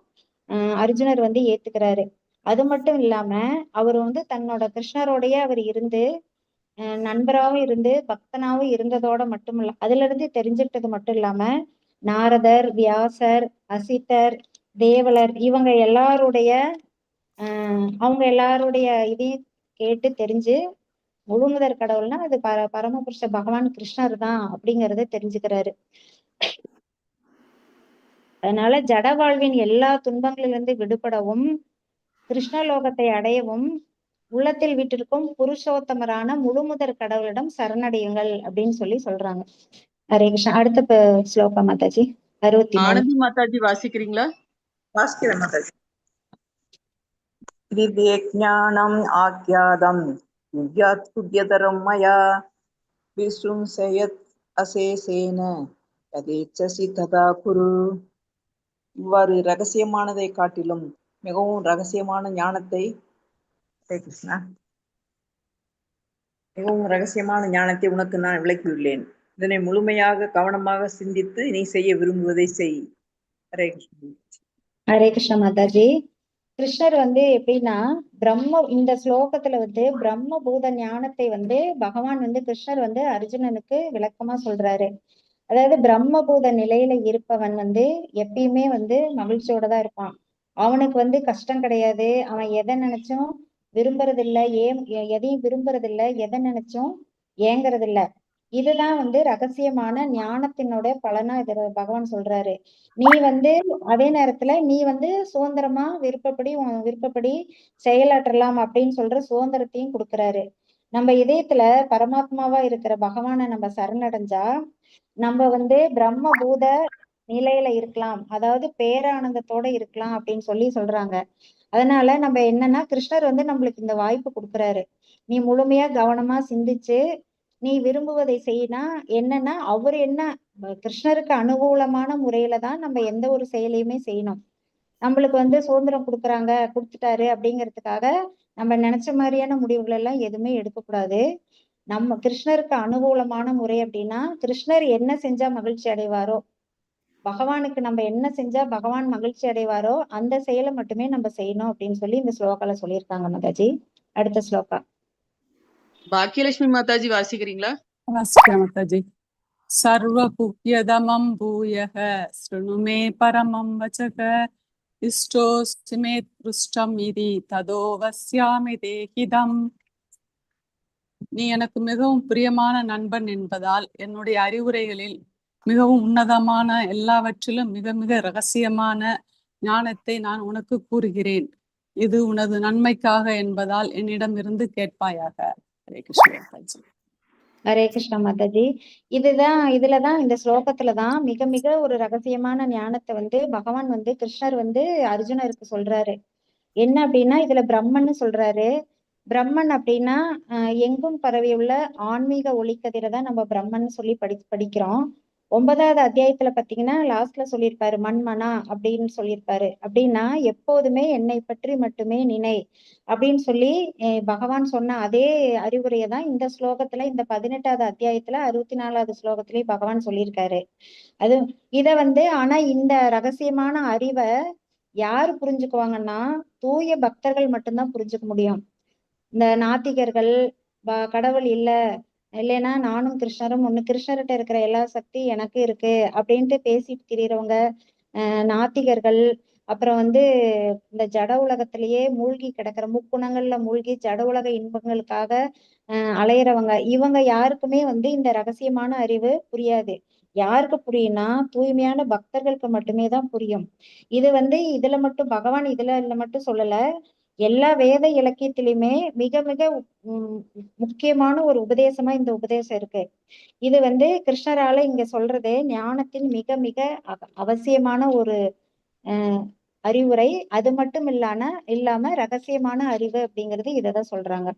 அர்ஜுனர் வந்து ஏத்துக்கிறாரு. அது மட்டும் இல்லாம அவர் வந்து தன்னோட கிருஷ்ணரோடய அவர் இருந்து நண்பராகவும் இருந்து பக்தனாகவும் இருந்ததோட மட்டும் இல்ல, அதுல இருந்து தெரிஞ்சுக்கிட்டது மட்டும் இல்லாம நாரதர், வியாசர், அசித்தர், தேவலர் இவங்க எல்லாருடைய அவங்க எல்லாருடைய இதையும் கேட்டு தெரிஞ்சு முழுமுதற் கடவுள்னா அது பரமபுருஷ பகவான் கிருஷ்ணர் தான் அப்படிங்கறத தெரிஞ்சுக்கிறாரு. அதனால ஜட வாழ்வின் எல்லா துன்பங்களிலிருந்து விடுபடவும் கிருஷ்ணலோகத்தை அடையவும் உள்ளத்தில் விட்டிருக்கும் புருஷோத்தமரான முழுமுதற் கடவுளிடம் சரணடையுங்கள் அப்படின்னு சொல்றாங்க. ஹரே கிருஷ்ணா. அடுத்த ஸ்லோகா மாதாஜி 63. ஆனந்தி மாதாஜி வாசிக்கிறீங்களா? வாசிக்கிறேன் மாதாஜி. விவேக்ஞானம் ஆக்யாதம் யுக்யாத் குத்யதரம் மயா விஸ்ரும்சயத் அசேசேன யதேச்சசி ததா குரு. இவ்வாறு ரகசியமானதை காட்டிலும் மிகவும் ரகசியமான ஞானத்தை கிருஷ்ணா மிகவும் ரகசியமான ஞானத்தை உனக்கு நான் விளக்கியுள்ளேன். இதனை முழுமையாக கவனமாக சிந்தித்து நீ செய்ய விரும்புவதை செய். ஹரே கிருஷ்ணா. ஹரே கிருஷ்ணா மாதாஜி. கிருஷ்ணர் வந்து எப்படின்னா இந்த ஸ்லோகத்துல வந்து பிரம்ம பூத ஞானத்தை வந்து பகவான் வந்து கிருஷ்ணர் வந்து அர்ஜுனனுக்கு விளக்கமா சொல்றாரு. அதாவது பிரம்மபூத நிலையில இருப்பவன் வந்து எப்பயுமே வந்து மகிழ்ச்சியோட தான் இருப்பான். அவனுக்கு வந்து கஷ்டம் கிடையாது. அவன் எதை நினைச்சும் விரும்புறதில்ல, எதையும் விரும்புறதில்ல, எதை நினைச்சும் ஏங்குறதில்ல. இதுதான் வந்து ரகசியமான ஞானத்தினுடைய பலனா இது பகவான் சொல்றாரு. நீ வந்து அதே நேரத்துல நீ வந்து சுதந்திரமா விருப்பப்படி செயலாற்றலாம் அப்படின்னு சொல்ற சுதந்திரத்தையும் கொடுக்குறாரு. நம்ம இதயத்துல பரமாத்மாவா இருக்கிற பகவானை நம்ம சரணடைஞ்சா நம்ம வந்து பிரம்ம பூத நிலையில இருக்கலாம், அதாவது பேரானந்தத்தோட இருக்கலாம் அப்படின்னு சொல்றாங்க. அதனால நம்ம என்னன்னா கிருஷ்ணர் வந்து நம்மளுக்கு இந்த வாய்ப்பு கொடுக்குறாரு. நீ முழுமையா கவனமா சிந்திச்சு நீ விரும்புவதை செய்யினா என்னன்னா அவரு என்ன கிருஷ்ணருக்கு அனுகூலமான முறையில தான் நம்ம எந்த ஒரு செயலையுமே செய்யணும். நம்மளுக்கு வந்து சுதந்திரம் கொடுத்துட்டாரு அப்படிங்கிறதுக்காக நம்ம நினைச்ச மாதிரியான முடிவுகள் எல்லாம் எதுவுமே எடுக்கக்கூடாது. நம்ம கிருஷ்ணருக்கு அனுகூலமான முறை அப்படின்னா கிருஷ்ணர் என்ன செஞ்சா மகிழ்ச்சி அடைவாரோ, பகவானுக்கு நம்ம என்ன செஞ்சா பகவான் மகிழ்ச்சி அடைவாரோ அந்த செயலை மட்டுமே நம்ம செய்யணும் அப்படின்னு இந்த ஸ்லோகால சொல்லியிருக்காங்க மாதாஜி. அடுத்த ஸ்லோகா பாக்கியலட்சுமி மாதாஜி வாசிக்கிறீங்களா? வாசிக்கிறேன் மாதாஜி. சர்வபுக்யதமம் பூயக ஸ்ருணு மே பரமம் வசக இஷ்டோஸ்மி மே ப்ருஷ்டம் இதி ததோ வஸ்யாமி தேகிதம். நீ எனக்கு மிகவும் பிரியமான நண்பன் என்பதால் என்னுடைய அறிவுரைகளில் மிகவும் உன்னதமான எல்லாவற்றிலும் மிக மிக ரகசியமான ஞானத்தை நான் உனக்கு கூறுகிறேன். இது உனது நன்மைக்காக என்பதால் என்னிடம் இருந்து கேட்பாயாக. ஹரே கிருஷ்ண மாதாஜி. ஹரே கிருஷ்ண மாதாஜி. இதுலதான் இந்த ஸ்லோகத்துலதான் மிக மிக ஒரு ரகசியமான ஞானத்தை வந்து பகவான் வந்து கிருஷ்ணர் வந்து அர்ஜுனருக்கு சொல்றாரு. என்ன அப்படின்னா இதுல பிரம்மன்னு சொல்றாரு. பிரம்மன் அப்படின்னா எங்கும் பரவியுள்ள ஆன்மீக ஒளிக்கதிரை தான் நம்ம பிரம்மன் சொல்லி படிக்கிறோம். 9வது அத்தியாயத்துல பாத்தீங்கன்னா லாஸ்ட்ல சொல்லியிருப்பாரு மண்மனா அப்படின்னு சொல்லியிருப்பாரு. அப்படின்னா எப்போதுமே என்னை பற்றி மட்டுமே நினை அப்படின்னு சொல்லி பகவான் சொன்ன அதே அறிவுரையை தான் இந்த ஸ்லோகத்துல இந்த 18வது அத்தியாயத்துல 64வது ஸ்லோகத்திலேயே பகவான் சொல்லியிருக்காரு. இத வந்து ஆனா இந்த ரகசியமான அறிவை யாரு புரிஞ்சுக்குவாங்கன்னா தூய பக்தர்கள் மட்டும்தான் புரிஞ்சுக்க முடியும். இந்த நாத்திகர்கள் கடவுள் இல்லைன்னா நானும் கிருஷ்ணரும் ஒண்ணு, கிருஷ்ணர்கிட்ட இருக்கிற எல்லா சக்தி எனக்கு இருக்கு அப்படின்ட்டு பேசிட்டு திரியறவங்க நாத்திகர்கள். அப்புறம் இந்த ஜட உலகத்திலேயே மூழ்கி கிடக்கிற முக்குணங்கள்ல மூழ்கி ஜட உலக இன்பங்களுக்காக அலையிறவங்க, இவங்க யாருக்குமே இந்த ரகசியமான அறிவு புரியாது. யாருக்கு புரியும்னா தூய்மையான பக்தர்களுக்கு மட்டுமே தான் புரியும். இது இதுல மட்டும் பகவான் இதுல மட்டும் சொல்லல, எல்லா வேத இலக்கியத்திலுமே மிக மிக முக்கியமான ஒரு உபதேசமா இந்த உபதேசம் இருக்கு. இது கிருஷ்ணரால இங்க சொல்றது ஞானத்தின் மிக மிக அவசியமான ஒரு அறிவுரை. அது மட்டும் இல்லாம ரகசியமான அறிவு அப்படிங்கிறது இததான் சொல்றாங்க.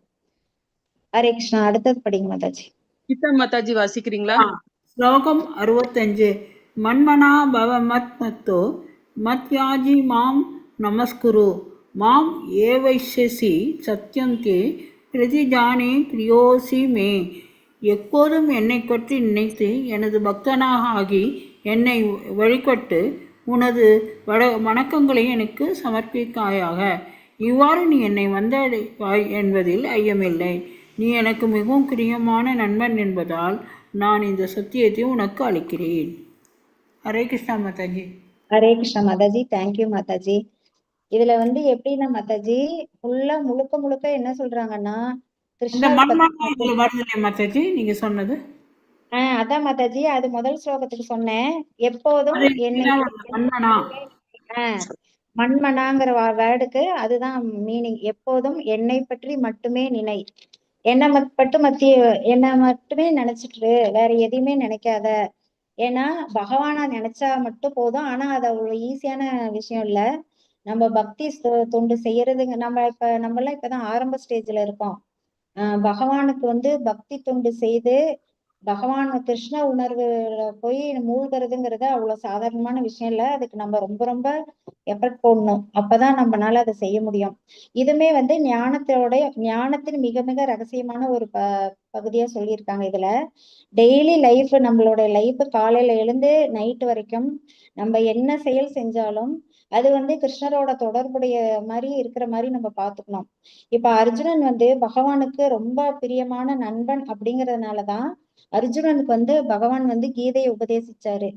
ஹரே கிருஷ்ணா. அடுத்தது படிங்க மாதாஜி. கீதா மாதாஜி வாசிக்கிறீங்களா? ஸ்லோகம் 65. மன்மனா பவ மத் மத்தோ மத்யாஜி மாம் நமஸ்குரு மாம் ஏவைஷ்யசி சத்யம் கே பிரதிஜானே பிரியோசி மே. எப்போதும் என்னை பற்றி நினைத்து எனது பக்தனாக ஆகி என்னை வழிபட்டு உனது வணக்கங்களை எனக்கு சமர்ப்பிக்காயாக. இவ்வாறு நீ என்னை வந்தடைவாய் என்பதில் ஐயமில்லை. நீ எனக்கு மிகவும் பிரியமான நண்பன் என்பதால் நான் இந்த சத்தியத்தை உனக்கு அளிக்கிறேன். ஹரே கிருஷ்ணா மாதாஜி. ஹரே கிருஷ்ணா மாதாஜி. தேங்க்யூ மாதாஜி. இதுல எப்படின்னா மாதாஜி முழுக்க என்ன சொல்றாங்கன்னா மாதாஜி நீங்க சொன்னது அதான் மாதாஜி, அது முதல் ஸ்லோகத்துக்கு சொன்னேன். எப்போதும் என்னை மண்மனாங்கிற வேர்டுக்கு அதுதான் மீனிங். எப்போதும் என்னை பற்றி மட்டுமே நினை, என்னை மட்டுமே நினைச்சிட்டு வேற எதையுமே நினைக்காத. ஏன்னா பகவானா நினைச்சா மட்டும் போதும். ஆனா அது அவ்வளவு ஈஸியான விஷயம் இல்ல. நம்ம பக்தி தொண்டு செய்யறதுங்க, நம்மளாம் இப்பதான் ஆரம்ப ஸ்டேஜ்ல இருக்கோம். பகவானுக்கு பக்தி தொண்டு செய்து பகவான் கிருஷ்ண உணர்வுல போய் மூழ்கிறதுங்கிறது அவ்வளவு சாதாரணமான விஷயம் இல்ல. அதுக்கு நம்ம ரொம்ப ரொம்ப எஃபர்ட் போடணும். அப்பதான் நம்மளால அதை செய்ய முடியும். இதுமே ஞானத்தின் மிக மிக ரகசியமான ஒரு பகுதியா சொல்லியிருக்காங்க. இதுல டெய்லி லைஃப், நம்மளோட லைஃப் காலையில எழுந்து நைட்டு வரைக்கும் நம்ம என்ன செயல் செஞ்சாலும் அது கிருஷ்ணரோட தொடர்புடைய மாதிரி இருக்கிற மாதிரி நம்ம பாத்துக்கணும். இப்ப அர்ஜுனன் பகவானுக்கு ரொம்ப பிரியமான நண்பன் அப்படிங்கறதுனாலதான் அர்ஜுனனுக்கு பகவான் கீதையை உபதேசிச்சாரு.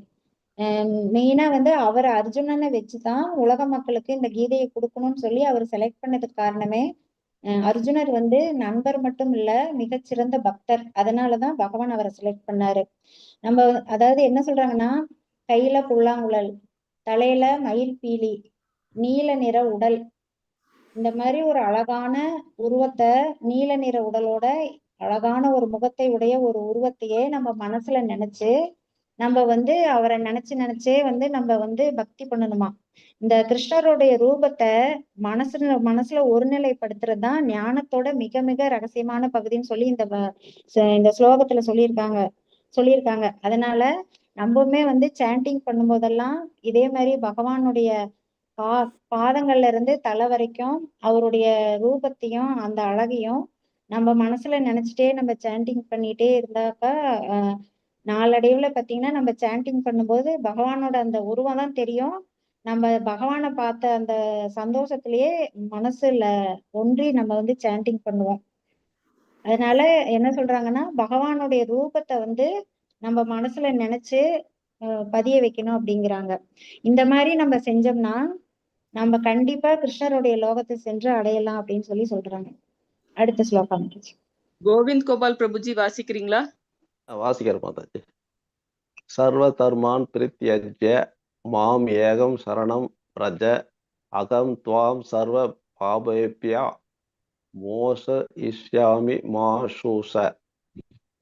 மெயினா அவர் அர்ஜுனனை வச்சுதான் உலக மக்களுக்கு இந்த கீதையை கொடுக்கணும்னு சொல்லி அவர் செலக்ட் பண்ணதுக்கு காரணமே அர்ஜுனர் நண்பர் மட்டும் இல்ல, மிகச்சிறந்த பக்தர். அதனாலதான் பகவான் அவரை செலக்ட் பண்ணாரு. நம்ம அதாவது என்ன சொல்றாங்கன்னா, கையில புல்லாங்குழல், தலையில மயில் பீலி, நீல நிற உடல், இந்த மாதிரி ஒரு அழகான உருவத்தை, நீல நிற உடலோட அழகான ஒரு முகத்தை உடைய ஒரு உருவத்தையே நம்ம மனசுல நினைச்சு நம்ம அவரை நினைச்சே நம்ம பக்தி பண்ணணுமா. இந்த கிருஷ்ணருடைய ரூபத்தை மனசுல ஒருநிலைப்படுத்துறதுதான் ஞானத்தோட மிக மிக ரகசியமான பகுதின்னு சொல்லி இந்த ஸ்லோகத்துல சொல்லியிருக்காங்க. அதனால நம்மமே சாண்டிங் பண்ணும் போதெல்லாம் இதே மாதிரி பகவானுடைய பாதங்கள்ல இருந்து தலை வரைக்கும் அவருடைய ரூபத்தையும் அந்த அழகையும் நம்ம மனசுல நினைச்சிட்டே நம்ம சாண்டிங் பண்ணிட்டே இருந்தாக்கா நாளடைவுல பாத்தீங்கன்னா நம்ம சாண்டிங் பண்ணும்போது பகவானோட அந்த உருவம் தான் தெரியும். நம்ம பகவானை பார்த்த அந்த சந்தோஷத்திலேயே மனசுல ஒன்றி நம்ம சாண்டிங் பண்ணுவோம். அதனால என்ன சொல்றாங்கன்னா, பகவானுடைய ரூபத்தை நம்ம மனசுல நினைச்சு பதிய வைக்கணும் அப்படிங்கிறாங்க. இந்த மாதிரி நம்ம செஞ்சோம்னா நம்ம கண்டிப்பா கிருஷ்ணருடைய லோகத்தை சென்று அடையலாம் அப்படின்னு சொல்றாங்க. அடுத்த ஸ்லோகம் கோவிந்த் கோபால் பிரபுஜி வாசிக்கிறீங்களா? வாசிக்கிறேன் மாதாஜி. சர்வ தர்மான் பிரித்யஜ்ய மாம் ஏகம் சரணம் பிரஜ அகம் துவாம் சர்வ பாபேப்யா மோச இஷ்யாமி மாசூச.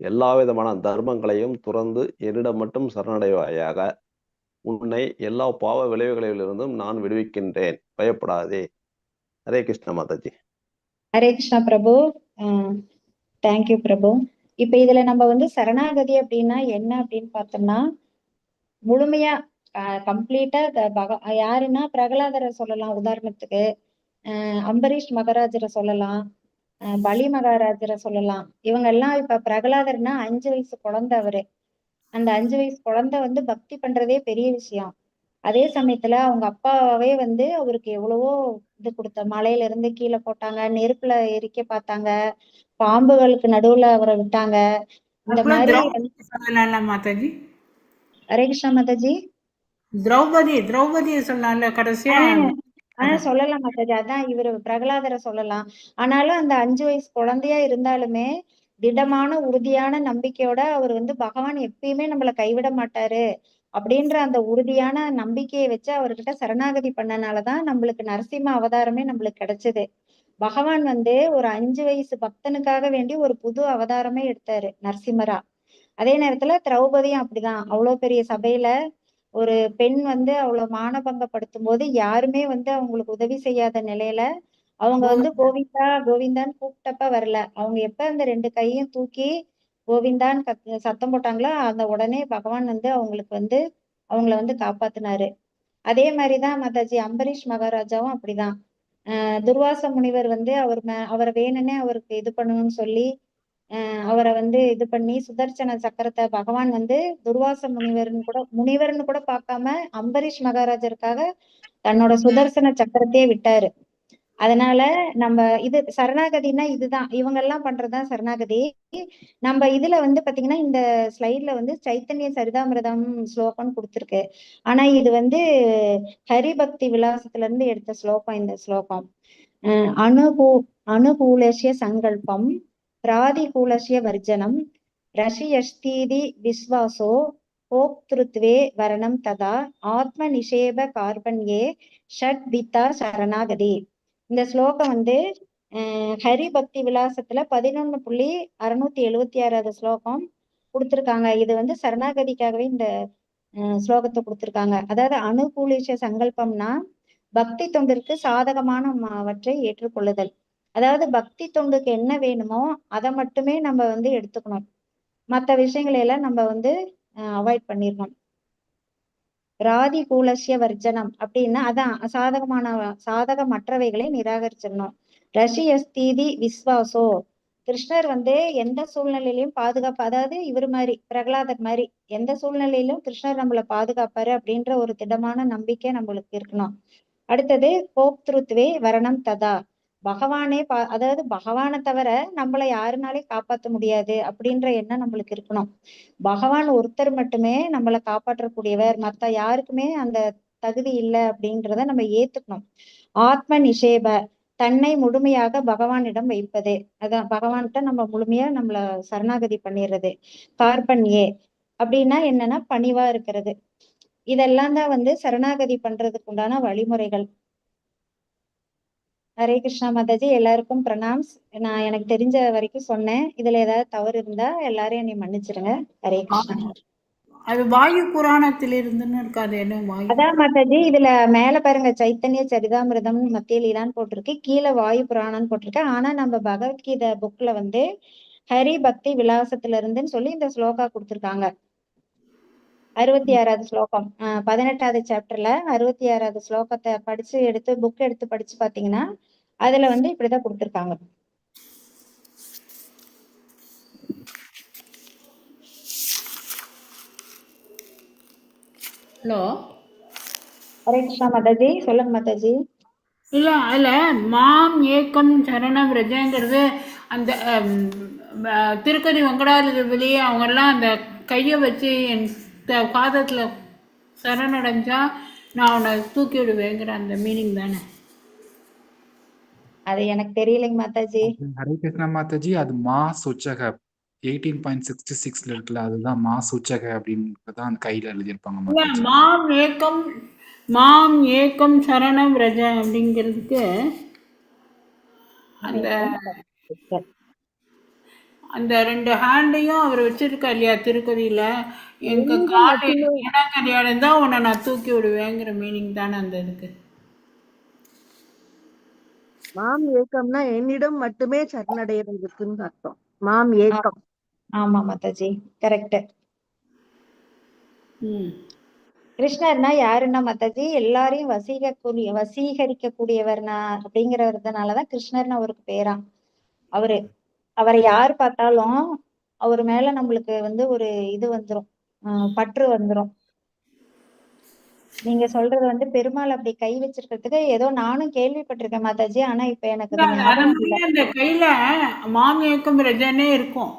எல்லா விதமான தர்மங்களையும் துறந்து என்னிடம் மட்டும் சரணடைவாயாக. உன்னை எல்லா பாவ விளைவுகளிலிருந்தும் நான் விடுவிக்கின்றேன், பயப்படாதே. ஹரே கிருஷ்ண மாதாஜி. ஹரே கிருஷ்ணா பிரபு. தேங்க்யூ பிரபு. இப்ப இதுல நம்ம சரணாகதி அப்படின்னா என்ன அப்படின்னு பார்த்தோம்னா, முழுமையா கம்ப்ளீட்டா யாருன்னா பிரகலாதரை சொல்லலாம், உதாரணத்துக்கு அம்பரீஷ் மகாராஜரை சொல்லலாம், பலி மகாராஜரை சொல்லலாம். இவங்க எல்லாம் இப்ப பிரகலாதர்னா 5 வயசு குழந்தை. அவரு அந்த 5 வயசு குழந்தை பக்தி பண்றதே பெரிய விஷயம். அதே சமயத்துல அவங்க அப்பாவே வந்து அவருக்கு எவ்வளவோ இது கொடுத்த, மலையில இருந்து கீழே போட்டாங்க, நெருப்புல எரிக்க பார்த்தாங்க, பாம்புகளுக்கு நடுவுல அவரை விட்டாங்க. இந்த அதுக்குள்ள மாதிரி திரௌபதி சொல்லலாம்ல மாதாஜி? ஹரே கிருஷ்ணா மாதாஜி. திரௌபதியை சொல்லலாம்ல கடைசியா? சொல்லலாம் மாதாஜி. அதான் இவரு பிரகலாதரை சொல்லலாம். ஆனாலும் அந்த 5 வயசு குழந்தையா இருந்தாலுமே திடமான உறுதியான நம்பிக்கையோட அவர் வந்து பகவான் எப்பயுமே நம்மள கைவிட மாட்டாரு அப்படின்ற அந்த உறுதியான நம்பிக்கையை வச்சு அவர்கிட்ட சரணாகதி பண்ணனாலதான் நம்மளுக்கு நரசிம்ம அவதாரமே நம்மளுக்கு கிடைச்சது. பகவான் வந்து ஒரு 5 வயசு பக்தனுக்காக வேண்டி ஒரு புது அவதாரமே எடுத்தாரு நரசிம்மரா. அதே நேரத்துல திரௌபதியும் அப்படிதான். அவ்வளவு பெரிய சபையில ஒரு பெண் வந்து அவ்வளவு மானபங்கப்படுத்தும் போது யாருமே வந்து அவங்களுக்கு உதவி செய்யாத நிலையில அவங்க வந்து கோவிந்தா கோவிந்தான்னு கூப்பிட்டப்ப வரல. அவங்க எப்ப அந்த 2 கையும் தூக்கி கோவிந்தான்னு சத்தம் போட்டாங்களோ அந்த உடனே பகவான் வந்து அவங்களுக்கு வந்து அவங்கள வந்து காப்பாத்தினாரு. அதே மாதிரிதான் மாதாஜி அம்பரீஷ் மகாராஜாவும் அப்படிதான். துர்வாச முனிவர் வந்து அவரை வேணும்னே அவருக்கு இது பண்ணணும்னு சொல்லி அவரை வந்து இது பண்ணி சுதர்சன சக்கரத்தை பகவான் வந்து துர்வாச முனிவர்னு கூட பார்க்காம அம்பரீஷ் மகாராஜருக்காக தன்னோட சுதர்சன சக்கரத்தையே விட்டாரு. அதனால நம்ம இது சரணாகதினா இதுதான், இவங்க எல்லாம் பண்றதுதான் சரணாகதி. நம்ம இதுல வந்து பாத்தீங்கன்னா இந்த ஸ்லைட்ல வந்து சைத்தன்ய சரிதாமிரதம் ஸ்லோகம்னு கொடுத்திருக்கு. ஆனா இது வந்து ஹரிபக்தி விலாசத்துல இருந்து எடுத்த ஸ்லோகம். இந்த ஸ்லோகம் அனுகூலசிய சங்கல்பம் பிராதிகூலசிய வர்ஜனம் ரஷியஸ்தீதி விஸ்வாசோ போக்திருத்வே வரணம் ததா ஆத்ம நிஷேப கார்பண்யே ஷட் வித்தா சரணாகதி. இந்த ஸ்லோகம் வந்து ஹரி பக்தி விலாசத்துல 11.676 ஸ்லோகம் கொடுத்திருக்காங்க. இது வந்து சரணாகதிக்காகவே இந்த ஸ்லோகத்தை கொடுத்திருக்காங்க. அதாவது அனுகூலிஷ சங்கல்பம்னா பக்தி தொண்டிற்கு சாதகமானவற்றை ஏற்றுக்கொள்ளுதல். அதாவது பக்தி தொண்டுக்கு என்ன வேணுமோ அதை மட்டுமே நம்ம வந்து எடுத்துக்கணும், மற்ற விஷயங்களை எல்லாம் நம்ம வந்து அவாய்ட் பண்ணிடணும். ராதி கூலசிய வர்ஜனம் அப்படின்னா அதான் சாதகமற்றவைகளை நிராகரிச்சிடணும். ரஷியஸ்தீதி விஸ்வாசோ, கிருஷ்ணர் வந்து எந்த சூழ்நிலையிலையும் பாதுகாப்பு, அதாவது இவர் மாதிரி பிரகலாதர் மாதிரி எந்த சூழ்நிலையிலும் கிருஷ்ணர் நம்மளை பாதுகாப்பாரு அப்படின்ற ஒரு திடமான நம்பிக்கை நம்மளுக்கு இருக்கணும். அடுத்தது போக்திருத்வே வரணம் ததா, பகவானே அதாவது பகவானை தவிர நம்மளை யாருனாலே காப்பாற்ற முடியாது அப்படின்ற எண்ணம் நம்மளுக்கு இருக்கணும். பகவான் ஒருத்தர் மட்டுமே நம்மளை காப்பாற்றக்கூடியவர், மத்த யாருக்குமே அந்த தகுதி இல்லை அப்படின்றத நம்ம ஏத்துக்கணும். ஆத்ம நிஷேப, தன்னை முழுமையாக பகவானிடம் வைப்பது, அதான் பகவான்கிட்ட நம்ம முழுமையா நம்மள சரணாகதி பண்ணிடுறது. கார்பண்யே அப்படின்னா என்னன்னா பணிவா இருக்கிறது. இதெல்லாம் தான் வந்து சரணாகதி பண்றதுக்கு உண்டான வழிமுறைகள். ஹரே கிருஷ்ணா மாதாஜி, எல்லாருக்கும் பிரணாம்ஸ். நான் எனக்கு தெரிஞ்ச வரைக்கும் சொன்னேன். இதுல ஏதாவது தவறு இருந்தா எல்லாரும் என்னை மன்னிச்சிருங்க. ஹரே கிருஷ்ணா. அது வாயு புராணத்தில் இருந்துன்னு இருக்காது என்ன வாயு? அதான் மாதாஜி, இதுல மேல பாருங்க சைத்தன்ய சரிதாமிரதம் மத்திய லீலான்னு போட்டிருக்கு, கீழே வாயு புராணம்னு போட்டிருக்கு. ஆனா நம்ம பகவத்கீதை புக்ல வந்து ஹரி பக்தி விலாசத்துல இருந்துன்னு சொல்லி இந்த ஸ்லோகா கொடுத்திருக்காங்க. 66வது ஸ்லோகம் 18வது சாப்டர்ல 66வது ஸ்லோகத்தை புக் எடுத்து படிச்சு பாத்தீங்கன்னா அதுல வந்து இப்படிதான் கொடுத்திருக்காங்க. ஹலோ ஹரே கிருஷ்ணா மாதாஜி, சொல்லுங்க மாதாஜி. இல்ல அதுல மாம் ஏக்கம் சரணம் ரஜங்கிறது அந்த திருக்கதி வெங்கடாஜலபதி அவங்க எல்லாம் அந்த கையை வச்சு என் பாதத்துல சரணடைஞ்சா நான் உன்னை தூக்கி விடுவேங்கிற அந்த மீனிங் தானே? அது எனக்கு தெரியலைங்க மாதாஜி. ஹரே கிருஷ்ணா மாதாஜி, அது மா சுச்சக 18.66 இருக்குல்ல, அதுதான் மா சுச்சக அப்படின்றதான் அந்த கையில எழுதியிருப்பாங்க மாதாஜி. மாம் ஏக்கம் சரணம் ரஜ அப்படிங்கிறதுக்கு அந்த அந்த 2 ஹேண்டையும் அவர் வச்சிருக்கார் இல்லையா திருக்கதியில, எங்க காலை இடக்கடியால இருந்தா உன்னை நான் தூக்கி விடுவேங்கிற மீனிங் தானே அந்த இதுக்கு. மாம் ஏக்கம்னா என்னிடம் மட்டுமே சரணடைறதுக்குன்னு அர்த்தம். மாம் ஏக்கம். ஆமா மாதாஜி, கரெக்ட். கிருஷ்ணர்னா யாருன்னா மாதாஜி எல்லாரையும் வசீகரிக்க கூடியவர்னா அப்படிங்கிறதுனாலதான் கிருஷ்ணர்னு அவருக்கு பேரா. அவரை யார் பார்த்தாலும் அவர் மேல நம்மளுக்கு வந்து ஒரு இது வந்துரும், பற்று வந்துரும். நீங்க சொல்றது வந்து பெருமாள் அப்படி கை வச்சிருக்கிறதுக்கு ஏதோ நானும் கேள்விப்பட்டிருக்கேன் மாதாஜி. ஆனா இப்ப எனக்கு இல்ல, அது அது ஞாபகம் இல்ல. மாதிரி அந்த கையில மாம் ஏக்கம் ரஜனே இருக்கும்.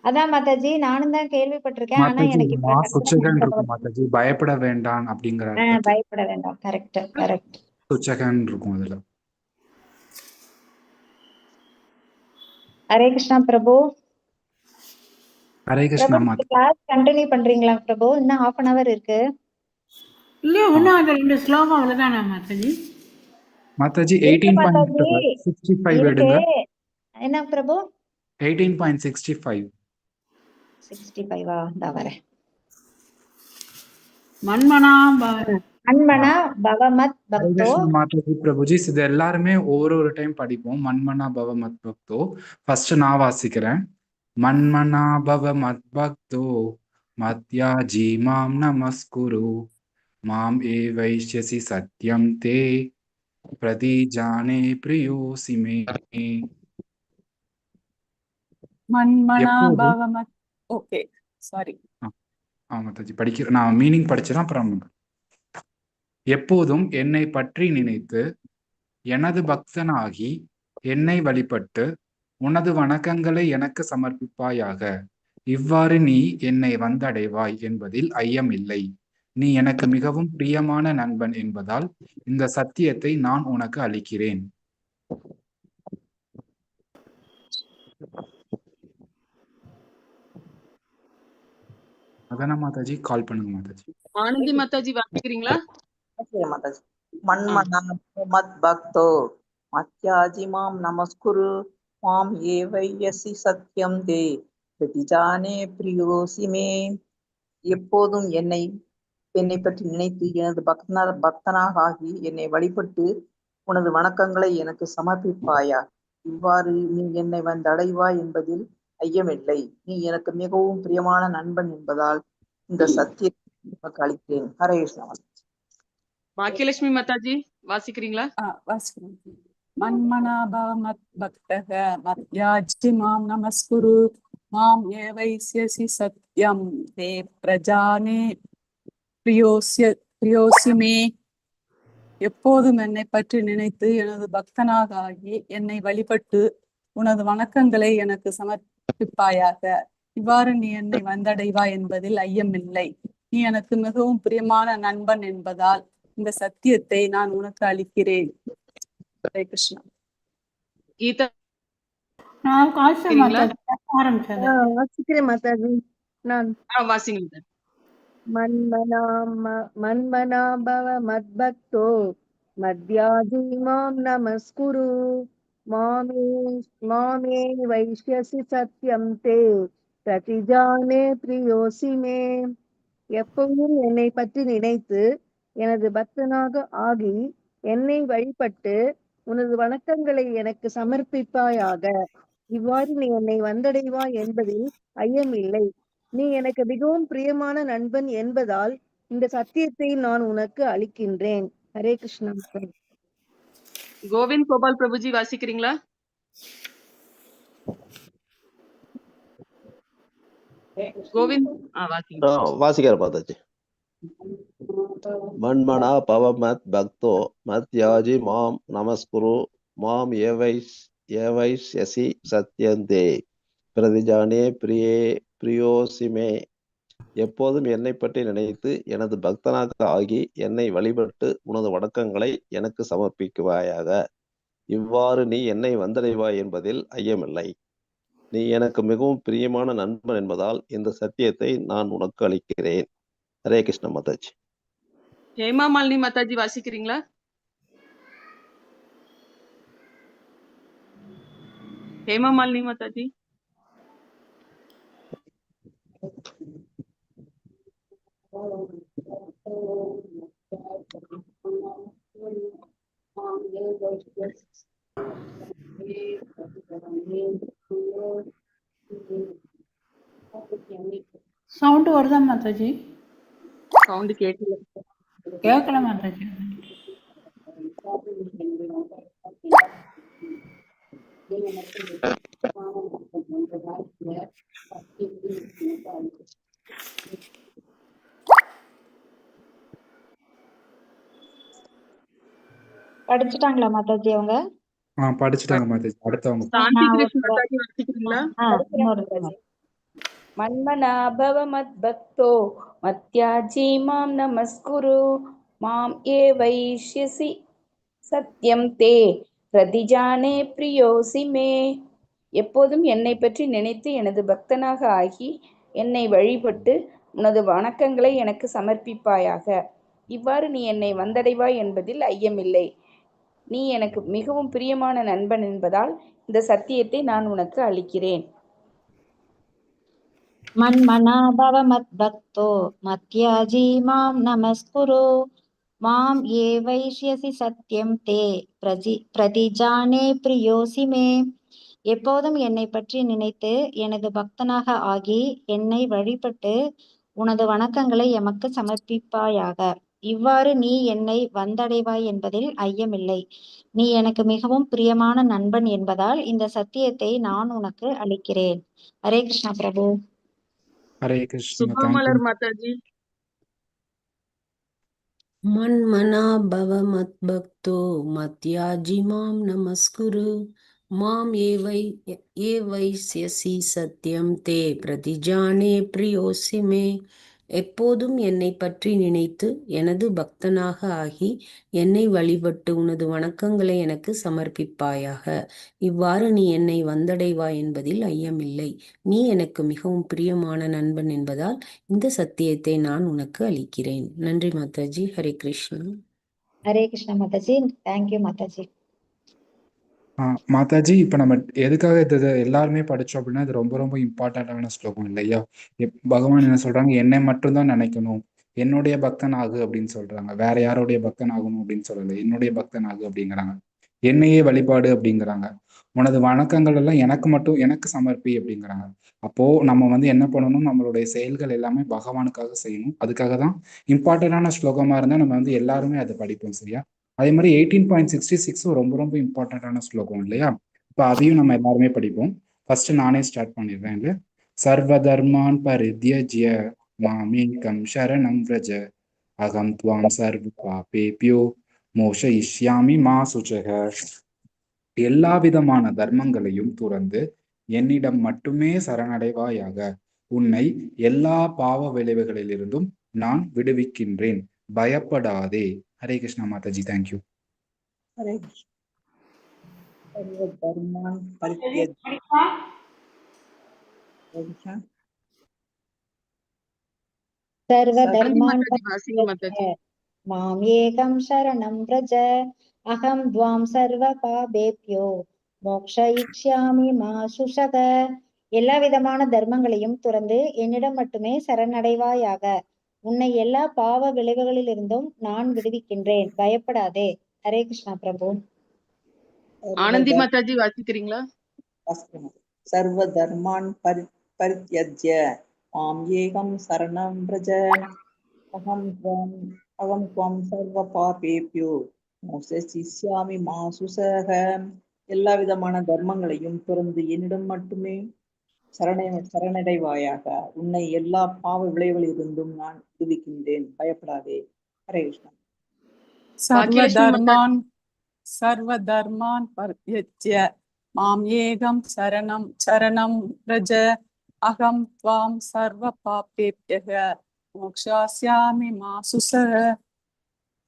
அதான் மாதாஜி நானும் தான் கேள்விப்பட்டிருக்கேன். ஆனா மாதாஜி எனக்கு இப்ப மா டக்குனு சுச்சகன் ஞாபகம் இருக்கும் வரல. மாதாஜி, பயப்பட வேண்டாம் அப்படிங்கிற அர்த்தத்தில் பயப்பட வேண்டாம். Correct correct. சுச்சகன் இருக்கும் அதுல. ஹரே கிருஷ்ணா பிரபு. ஹரே பிரபு கிருஷ்ணா நீங்க கிளாஸ் கண்டினியூ பண்றீங்களா பிரபு? இன்னும் 1/2 hour இருக்கு. இல்லையா, இன்னும் அந்த 2 ஸ்லோகம் அவ்வளவுதானா மாதாஜி? மாதாஜி இருக்கு மாதாஜி 18.65 இருக்கு. எடுங்க. என்ன பிரபு? 18.65. 65 தான் வரேன். மன்மனா மன்மனா பவமத் ஹரே பக்தோ. கிருஷ்ணா மாதாஜி பிரபுஜி, இது எல்லாருமே ஒரு டைம் படிப்போம். மன்மனா பவ மத் பக்தோ. ஃபர்ஸ்ட் நான் வாசிக்கிறேன். மன்மனா பவ மத் பக்தோ மத்யாஜி மாம் நமஸ்குரு மாம் ஏ வைஷ்யசி சத்யம் தே பிரதிஜானே பிரியோசி மே. மன்மனா எப்போதும் பவமத். Okay, sorry. மாதாஜி படிக்கிறேன், நான் மீனிங் படிச்சிடறேன் அப்புறம். எப்போதும் என்னை பற்றி நினைத்து எனது பக்தனாகி என்னை வழிபட்டு உனது வணக்கங்களை எனக்கு சமர்ப்பிப்பாயாக. இவ்வாறு நீ என்னை வந்தடைவாய் என்பதில் ஐயமில்லை. நீ எனக்கு மிகவும் பிரியமான நண்பன் என்பதால் இந்த சத்தியத்தை நான் உனக்கு அளிக்கிறேன். அதான மாதாஜி? கால் பண்ணுங்க மாதாஜி. ஆனந்தி மாதாஜி வாசிக்கிறீங்களா? மாதாஜி. மன்மனா மத் பக்தோ மத்யாஜி மாம் நமஸ்குரு மாம் ஏவையசி சத்யம் தே பிரதிஜானே பிரியோசி மே. எப்போதும் என்னை பற்றி நினைத்து எனது பக்தனாக ஆகி என்னை வழிபட்டு உனது வணக்கங்களை எனக்கு சமர்ப்பிப்பாயா. இவ்வாறு நீ என்னை வந்தடைவாய் என்பதில் ஐயமில்லை. நீ எனக்கு மிகவும் பிரியமான நண்பன் என்பதால் இந்த சத்தியத்தை உனக்கு அளிக்கிறேன். ஹரே கிருஷ்ணா. பாக்கியலட்சுமி மாதாஜி வாசிக்கிறீங்களா? வாசிக்கிறேன். மன்மனா பவமத் பக்தக மத்யாஜி மாம் நமஸ்குரு மாம் ஏ வைஷ்யசி சத்யம் தே பிரஜானே பிரியோசி மே. எப்போதும் என்னை பற்றி நினைத்து எனது பக்தனாக ஆகி என்னை வழிபட்டு உனது வணக்கங்களை எனக்கு சமர்ப்பிப்பாயாக. இவ்வாறு நீ என்னை வந்தடைவாய் என்பதில் ஐயமில்லை. நீ எனக்கு மிகவும் பிரியமான நண்பன் என்பதால் இந்த சத்தியத்தை நான் உனக்கு அளிக்கிறேன். ஹரே கிருஷ்ணா. கீதா நான் காசு சரிங்களா? மாதாஜி ஆரம்பிச்சது. வாசிக்கிறேன் மாதாஜி. நான் வாசிங்க. மன்மனா பவ மத்பக்தோ மத்யாஜி மாம் நமஸ்குரு மாமே வைஷ்யசி சத்யம் தே பிரதிஜானே பிரியோசி மே. எப்பவும் என்னை பற்றி நினைத்து எனது பக்தனாக ஆகி என்னை வழிபட்டு உனது வணக்கங்களை எனக்கு சமர்ப்பிப்பாயாக. இவ்வாறு நீ என்னை வந்தடைவாய் என்பதில் ஐயமில்லை. நீ எனக்கு மிகவும் பிரியமான நண்பன் என்பதால் இந்த சத்தியத்தை நான் உனக்கு அளிக்கின்றேன். ஹரே கிருஷ்ணா. கோவிந்த் கோபால் பிரபுஜி வாசிக்கிறீங்களா? கோவிந்த் வாசிங்க. வாசிக்கிறேன் மாதாஜி. மன்மனா பவ மத் பக்தோ மத்யாஜி மாம் நமஸ்குரு மாம் ஏவைஷ்யசி சத்யந்தே பிரதிஜானே பிரியோசி மே. எப்போதும் என்னை பற்றி நினைத்து எனது பக்தனாக ஆகி என்னை வழிபட்டு உனது வணக்கங்களை எனக்கு சமர்ப்பிக்குவாயாக. இவ்வாறு நீ என்னை வந்தடைவாய் என்பதில் ஐயமில்லை. நீ எனக்கு மிகவும் பிரியமான நண்பன் என்பதால் இந்த சத்தியத்தை நான் உனக்கு அளிக்கிறேன். ஹரே கிருஷ்ண மாதாஜி. ஹேமா மாலினி மாதாஜி வாசிக்கிறீங்களா? ஹேமா மாலினி மாதாஜி. சவுண்ட் வருதா மாதாஜி? சவுண்ட் கேட்கல. கேட்கல மாதாஜி. படிச்சுட்டாங்களா மாதாஜி அவங்க? படிச்சுட்டாங்க மாதாஜி. அடுத்தவங்க. சாந்தி நான் கிருஷ்ண ஒரு மாதாஜி வாசிக்கிறீங்களா? இன்னொரு மன்மனாபவ மத்பக்தோ மத்யாஜி மாம் நமஸ்குரு மாம் ஏ வைஷ்யசி சத்யம் தே பிரதிஜானே பிரியோசி மே. எப்போதும் என்னை பற்றி நினைத்து எனது பக்தனாக ஆகி என்னை வழிபட்டு உனது வணக்கங்களை எனக்கு சமர்ப்பிப்பாயாக. இவ்வாறு நீ என்னை வந்தடைவாய் என்பதில் ஐயமில்லை. நீ எனக்கு மிகவும் பிரியமான நண்பன் என்பதால் இந்த சத்தியத்தை நான் உனக்கு அளிக்கிறேன். மன்மனாபவ மத்பக்தோ மத்யாஜி மாம் நமஸ்குரு மாம் ஏ வைஷ்யசி சத்யம் தே பிரதிஜானே பிரியோசி மே. எப்போதும் என்னை பற்றி நினைத்து எனது பக்தனாக ஆகி என்னை வழிபட்டு உனது வணக்கங்களை எமக்கு சமர்ப்பிப்பாயாக. இவ்வாறு நீ என்னை வந்தடைவாய் என்பதில் ஐயமில்லை. நீ எனக்கு மிகவும் பிரியமான நண்பன் என்பதால் இந்த சத்தியத்தை நான் உனக்கு அளிக்கிறேன். ஹரே கிருஷ்ணா பிரபு. ஹரே கிருஷ்ணா. சுபாமலர் மாதாஜி. மன்மனா பவ மத்பக்தோ மத்யாஜி மாம் நமஸ்குரு மாம் ஏ வைஸ்யசி சத்யம் தே பிரதிஜானே பிரியோசி மே. எப்போதும் என்னை பற்றி நினைத்து எனது பக்தனாக ஆகி என்னை வழிபட்டு உனது வணக்கங்களை எனக்கு சமர்ப்பிப்பாயாக. இவ்வாறு நீ என்னை வந்தடைவாய் என்பதில் ஐயமில்லை. நீ எனக்கு மிகவும் பிரியமான நண்பன் என்பதால் இந்த சத்தியத்தை நான் உனக்கு அளிக்கிறேன். நன்றி மாதாஜி. ஹரே கிருஷ்ணா. ஹரே கிருஷ்ணா மாதாஜி. தேங்க்யூ மாதாஜி. மாதாஜி, இப்ப நம்ம எதுக்காக இது எல்லாருமே படிச்சோம் அப்படின்னா, இது ரொம்ப ரொம்ப இம்பார்ட்டன்டான ஸ்லோகம் இல்லையா? பகவான் என்ன சொல்றாங்க, என்னை மட்டும்தான் நினைக்கணும், என்னுடைய பக்தன் ஆகு அப்படின்னு சொல்றாங்க. வேற யாருடைய பக்தன் ஆகணும் அப்படின்னு சொல்லல, என்னுடைய பக்தன் ஆகு அப்படிங்கிறாங்க. என்னையே வழிபாடு அப்படிங்கிறாங்க. உனது வணக்கங்கள் எல்லாம் எனக்கு சமர்ப்பி அப்படிங்கிறாங்க. அப்போ நம்ம என்ன பண்ணணும், நம்மளுடைய செயல்கள் எல்லாமே பகவானுக்காக செய்யணும். அதுக்காக தான் இம்பார்ட்டன்டான ஸ்லோகமா இருந்தா நம்ம எல்லாருமே அதை படிப்போம். சரியா? அதே மாதிரி 18.66 ரொம்ப ரொம்ப இம்பார்ட்டன்டான ஸ்லோகம் இல்லையா? இப்போ அதையும் நம்ம எல்லாருமே படிப்போம். ஃபர்ஸ்ட் நானே ஸ்டார்ட் பண்ணிடுறேன். இல்ல, சர்வதர்மான் பரித்யஜ்ய மாமேகம் சரணம் व्रज அகம் த்வாம் சர்வ பாபேப்யோ மோக்ஷயிஷ்யாமி மா சுச்சக. எல்லா விதமான தர்மங்களையும் துறந்து என்னிடம் மட்டுமே சரணடைவாயாக. உன்னை எல்லா பாவ விளைவுகளிலிருந்தும் நான் விடுவிக்கின்றேன், பயப்படாதே. ஹரே கிருஷ்ணா மாதாஜி. தேங்க்யூ. ஹரே கிருஷ்ணா. சர்வ தர்மான் பரித்யஜ்ய சர்வ சாந்தி தர்மான் மாதாஜி வாசிங்க மாதாஜி. மாம் ஏகம் சரணம் व्रज அகம் த்வாம் சர்வ பாபேப்யோ மோக்ஷயிஷ்யாமி மா சுஷக. எல்லா விதமான தர்மங்களையும் துறந்து என்னிடம் மட்டுமே சரணடைவாயாக. உன்னை எல்லா பாவ விளைவுகளிலிருந்தும் நான் விடுவிக்கின்றேன், பயப்படாதே. ஹரே கிருஷ்ணா பிரபு. ஆனந்தி மாதாஜி வாசிக்கிறீங்களா? சர்வ தர்மான் பரித்யஜ்ய மாம் ஏகம் சரணம் व्रज அகம் த்வாம் சர்வ பாபேப்யோ மோக்ஷயிஷ்யாமி மா சுஷக. எல்லா விதமான தர்மங்களையும் துறந்து என்னிடம் மட்டுமே சரணடைவாயாக. உன்னை எல்லா பாவ விளைவுகளிலிருந்தும் நான் விடுவிக்கின்றேன், பயப்படாதே. ஹரே கிருஷ்ணா. சர்வதர்மான் பரித்யஜ்ய மாம் ஏகம் சரணம் व्रज அகம் த்வாம் சர்வ பாபேப்யः மோக்ஷயிஷ்யாமி மா சுஷக.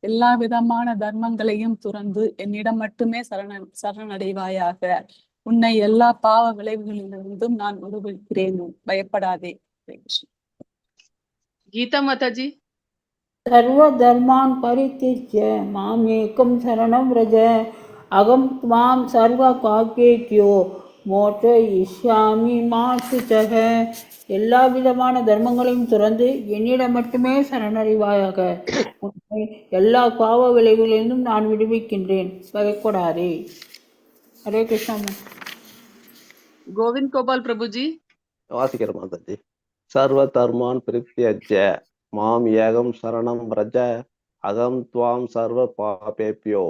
எல்லா விதமான தர்மங்களையும் துறந்து என்னிடம் மட்டுமே சரணடைவாயாக. உன்னை எல்லா பாவ விளைவுகளிலிருந்தும் நான் விடுவிக்கிறேன், பயப்படாதே. கீதா மாதாஜி. சர்வ தர்மான் பரித்யஜ்ய மாம் ஏகம் சரணம் व्रज அகம் த்வாம் சர்வ பாபேப்யோ மோக்ஷயிஷ்யாமி மா சுச்சக. எல்லா விதமான தர்மங்களையும் துறந்து என்னிடம் மட்டுமே சரணடைவாயாக. உன்னை எல்லா பாவ விளைவுகளிலிருந்தும் நான் விடுவிக்கின்றேன், பயப்படாதே. ஹரே கிருஷ்ணா. கோவிந்த் கோபால் பிரபுஜி வாசிக்கிற மாதாஜி. சர்வ தர்மான் பரித்யஜ்ய மாம் ஏகம் சரணம் व्रज அகம் த்வாம் சர்வ பாபேப்யோ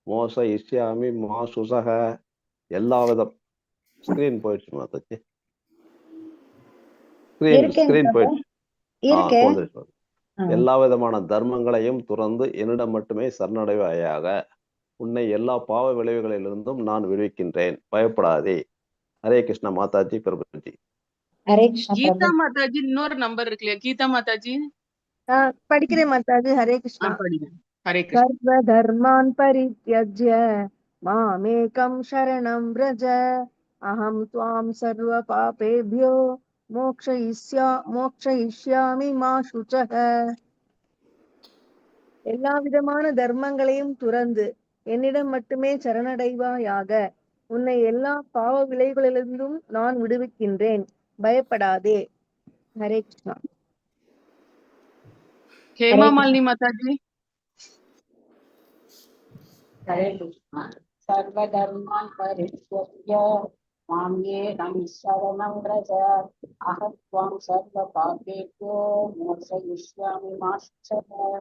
மோக்ஷயிஷ்யாமி மா சுஷக. எல்லா விதம் ஸ்கிரீன் போயிடுச்சு மாதாஜி. ஸ்கிரீன் போயிடுச்சு. எல்லா விதமான தர்மங்களையும் துறந்து என்னிடம் மட்டுமே சரணடைவாயாக. உன்னை எல்லா பாவ விளைவுகளிலிருந்தும் நான் விடுவிக்கின்றேன், பயப்படாதே. ஹரே கிருஷ்ணா மாதாஜி, பிரபுஜி. ஹரே கிருஷ்ணா கீதா பிரபு. மாதாஜி இன்னொரு நம்பர் இருக்கு இல்லையா? கீதா மாதாஜி படிக்கிறேன் மாதாஜி. ஹரே கிருஷ்ணா. படிங்க. ஹரே கிருஷ்ணா. சர்வ தர்மான் பரித்யஜ்ய மாமேகம் சரணம் व्रज அஹம் த்வாம் சர்வ பாபேப்யோ மோக்ஷயிஷ்யாமி மா சுச்சக. எல்லா விதமான தர்மங்களையும் துறந்து என்னிடம் மட்டுமே சரணடைவாயாக. உன்னை எல்லா பாவ விளைவுகளிலிருந்தும் நான் விடுவிக்கின்றேன், பயப்படாதே. ஹரே கிருஷ்ணா. ஹேமா மாலினி மாதாஜி हरे कृष्णा सर्वधर्मान् परित्यज्य मां येनं शरणं व्रज अहं त्वां सर्वपापेभ्यो मोक्षयिष्यामि मा शुचः.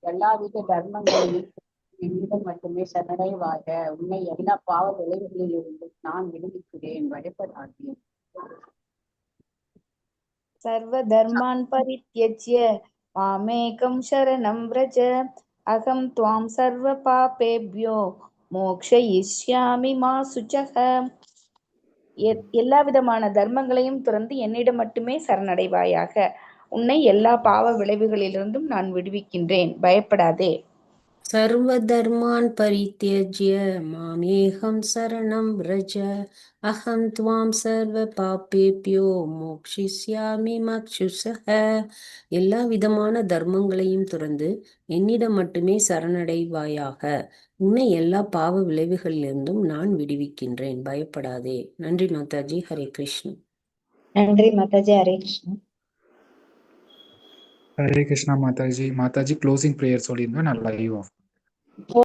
எல்லாவித தர்மங்களையும் என்னிடம் மட்டுமே சரணடைவாக. உன்னை எல்லா பாவ விளைவுகளிலிருந்தும் நான் விடுவிக்கிறேன், பயப்படாதே. सर्वधर्मान् परित्यज्य मामेकं शरणं व्रज अहं त्वां सर्वपापेभ्यो मोक्षयिष्यामि मा शुचः. எல்லா விதமான தர்மங்களையும் துறந்து என்னிடம் மட்டுமே சரணடைவாயாக. உன்னை எல்லா பாவ விளைவுகளிலிருந்தும் நான் விடுவிக்கின்றேன், பயப்படாதே. सर्वधर्मान् परित्यज्य मामेहं शरणं व्रज अहं त्वां सर्वपापेभ्यो मोक्षयिष्यामि மக்ஷுஷः. எல்லா விதமான தர்மங்களையும் துறந்து என்னிடம் மட்டுமே சரணடைவாயாக. உன்னை எல்லா பாவ விளைவுகளிலிருந்தும் நான் விடுவிக்கின்றேன், பயப்படாதே. நன்றி மாதாஜி. ஹரே கிருஷ்ணா. நன்றி மாதாஜி. ஹரே கிருஷ்ணா. ஹரே கிருஷ்ணா மாதாஜி. மாதாஜி க்ளோசிங் ப்ரேயர் சொல்லியிருந்தா நான் லைவ் ஆஃப்